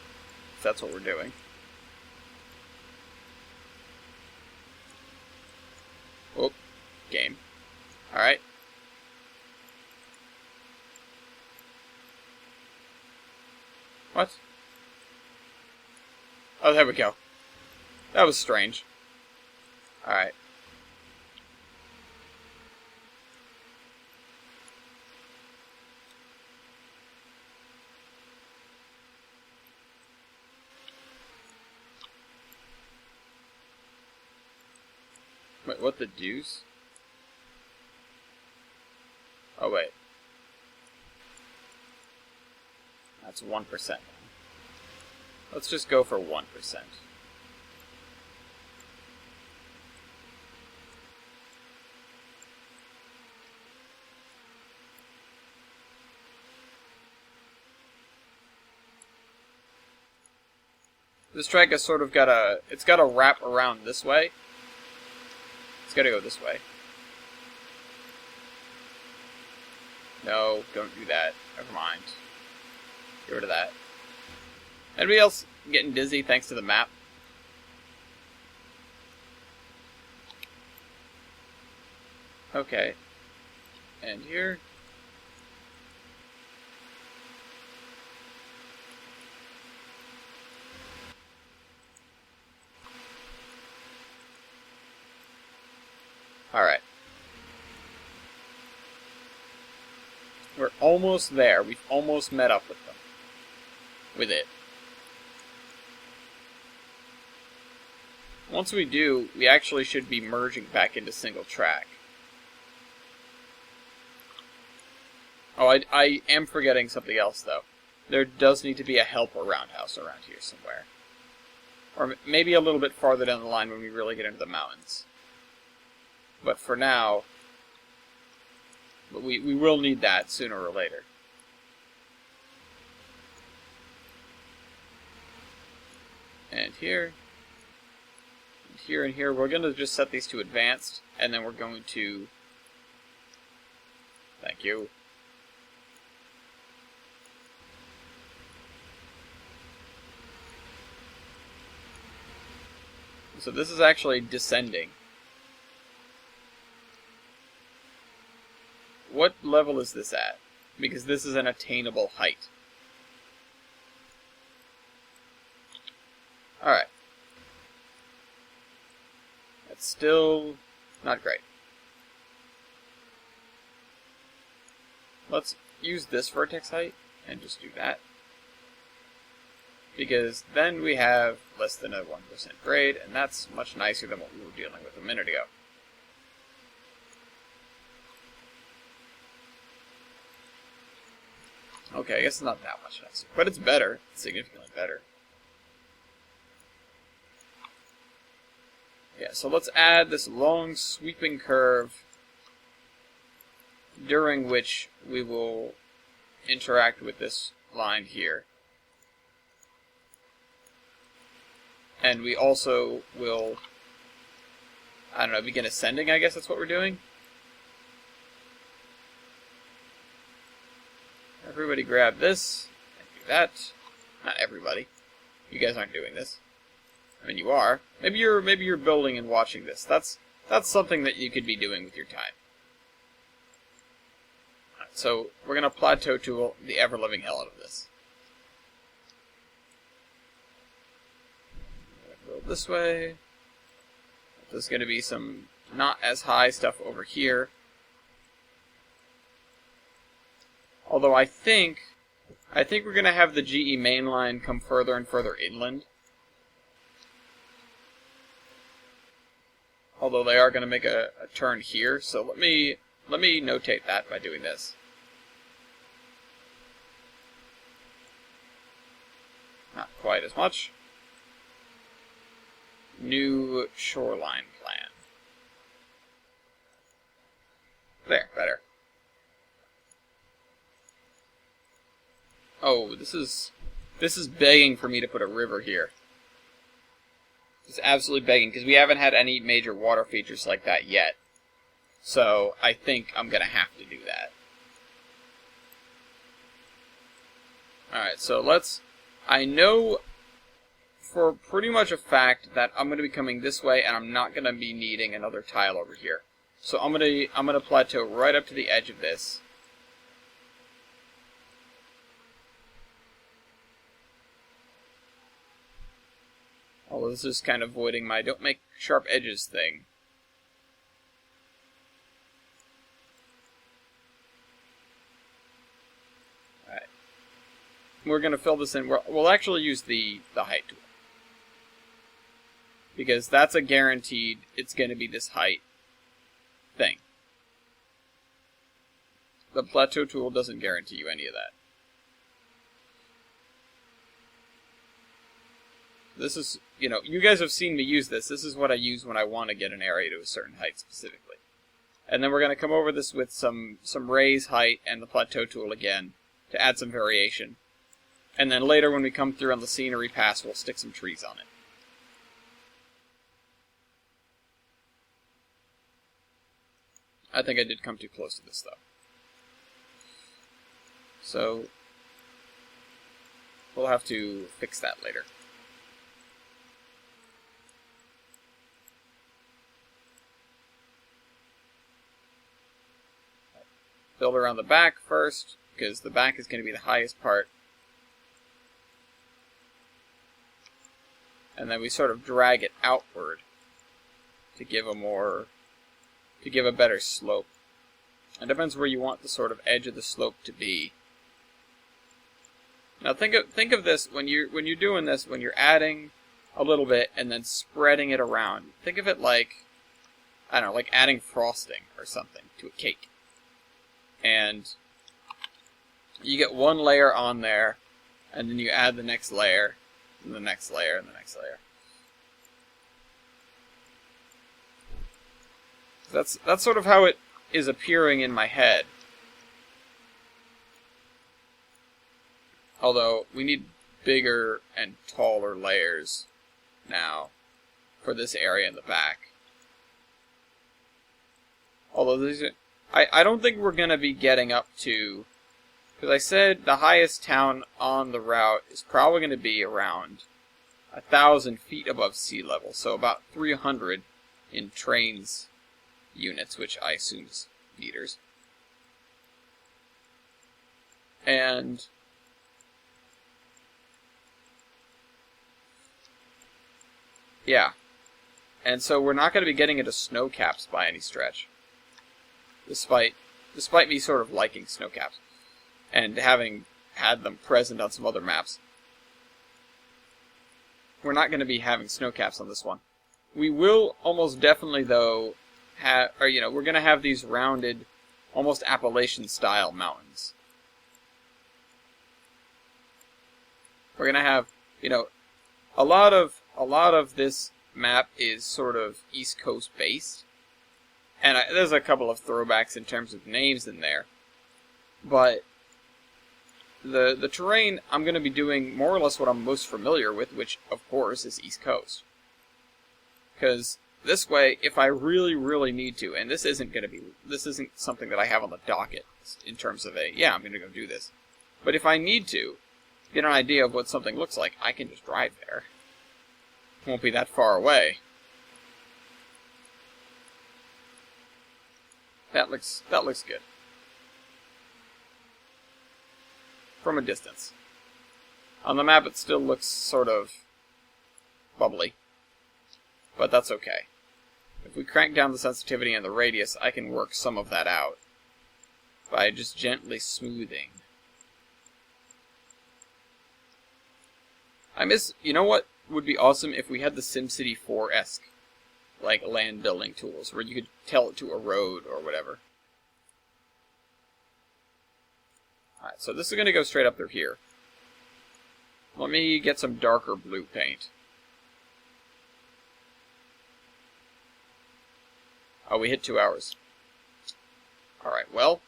if that's what we're doing. Oh, game. Alright. What? Oh, there we go. That was strange. Alright. Wait, what the deuce? Oh, wait. That's 1% now. Let's just go for 1%. This track has sort of got a... It's got to wrap around this way. It's got to go this way. No, don't do that. Never mind. Get rid of that. Anybody else getting dizzy thanks to the map? Okay. And here. Alright. We're almost there. We've almost met up with them. With it. Once we do, we actually should be merging back into single track. Oh, I am forgetting something else, though. There does need to be a helper roundhouse around here somewhere. Or maybe a little bit farther down the line when we really get into the mountains. But for now, we will need that sooner or later. And here, and here, and here. We're going to just set these to advanced, and then we're going to... Thank you. So this is actually descending. What level is this at? Because this is an attainable height. Alright. That's still not great. Let's use this vertex height and just do that. Because then we have less than a 1% grade, and that's much nicer than what we were dealing with a minute ago. Okay, I guess it's not that much nicer, but it's better. It's significantly better. Yeah, so let's add this long sweeping curve during which we will interact with this line here. And we also will, I don't know, begin ascending, I guess that's what we're doing. Everybody grab this, and do that. Not everybody. You guys aren't doing this. I mean, you are. Maybe you're building and watching this. That's something that you could be doing with your time. Right, so we're going to plateau tool the ever-living hell out of this. Build this way. There's going to be some not as high stuff over here. Although I think we're going to have the GE main line come further and further inland. Although they are going to make a turn here, so let me notate that by doing this. Not quite as much. New shoreline plan. There, better. Oh, this is begging for me to put a river here. It's absolutely begging, because we haven't had any major water features like that yet. So, I think I'm going to have to do that. Alright, so let's... I know for pretty much a fact that I'm going to be coming this way, and I'm not going to be needing another tile over here. So I'm gonna plateau right up to the edge of this. Although this is kind of avoiding my don't make sharp edges thing. Alright. We're going to fill this in. We'll actually use the height tool. Because that's a guaranteed, it's going to be this height thing. The plateau tool doesn't guarantee you any of that. This is, you know, you guys have seen me use this. This is what I use when I want to get an area to a certain height specifically. And then we're going to come over this with some raise height and the plateau tool again to add some variation. And then later when we come through on the scenery pass, we'll stick some trees on it. I think I did come too close to this, though. So, we'll have to fix that later. Build around the back first, because the back is going to be the highest part. And then we sort of drag it outward to give a better slope. It depends where you want the sort of edge of the slope to be. Now think of this when you're doing this, when you're adding a little bit and then spreading it around. Think of it like, I don't know, like adding frosting or something to a cake. And you get one layer on there, and then you add the next layer, and the next layer, and the next layer. That's sort of how it is appearing in my head. Although, we need bigger and taller layers now for this area in the back. Although these are, I don't think we're going to be getting up to, because I said the highest town on the route is probably going to be around 1,000 feet above sea level, so about 300 in trains units, which I assume is meters. And yeah. And so we're not going to be getting into snow caps by any stretch. Despite me sort of liking snow caps and having had them present on some other maps. We're not going to be having snow caps on this one. We will almost definitely, though, we're going to have these rounded, almost Appalachian-style mountains. We're going to have, a lot of this map is sort of East Coast based. And there's a couple of throwbacks in terms of names in there. But the terrain, I'm going to be doing more or less what I'm most familiar with, which, of course, is East Coast. Because this way, if I really, really need to, and this isn't something that I have on the docket in terms of I'm going to go do this. But if I need to get an idea of what something looks like, I can just drive there. It won't be that far away. That looks good. From a distance. On the map it still looks sort of bubbly. But that's okay. If we crank down the sensitivity and the radius, I can work some of that out by just gently smoothing. You know what would be awesome if we had the SimCity 4-esque like land building tools where you could tell it to a road or whatever. Alright, so this is going to go straight up through here. Let me get some darker blue paint. Oh, we hit 2 hours. Alright, well,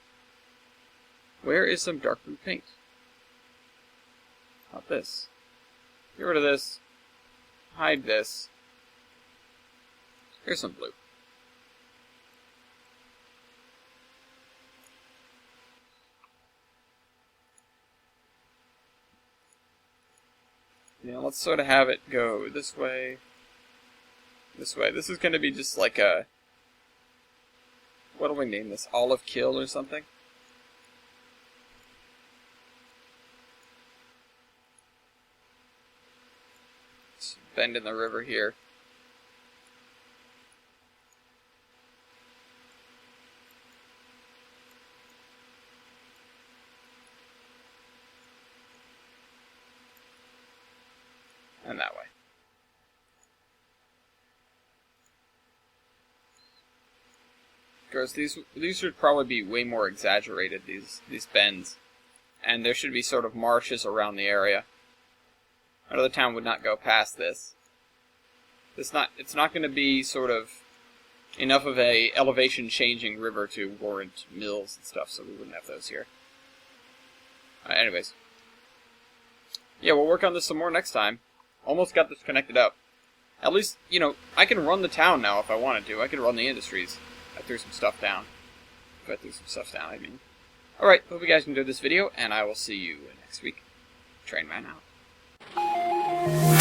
where is some dark blue paint? Not this. Get rid of this. Hide this. Here's some blue. Yeah, let's sort of have it go this way. This way. This is going to be just like a... What do we name this? Olive Kill or something? Just bend in the river here. And that way. Because these should probably be way more exaggerated, these bends. And there should be sort of marshes around the area. Another town would not go past this. It's not going to be sort of enough of a elevation changing river to warrant mills and stuff, so we wouldn't have those here. Anyways. Yeah, we'll work on this some more next time. Almost got this connected up. At least, you know, I can run the town now if I wanted to. I can run the industries. I threw some stuff down. I mean. Alright, hope you guys enjoyed this video, and I will see you next week. Trainman out.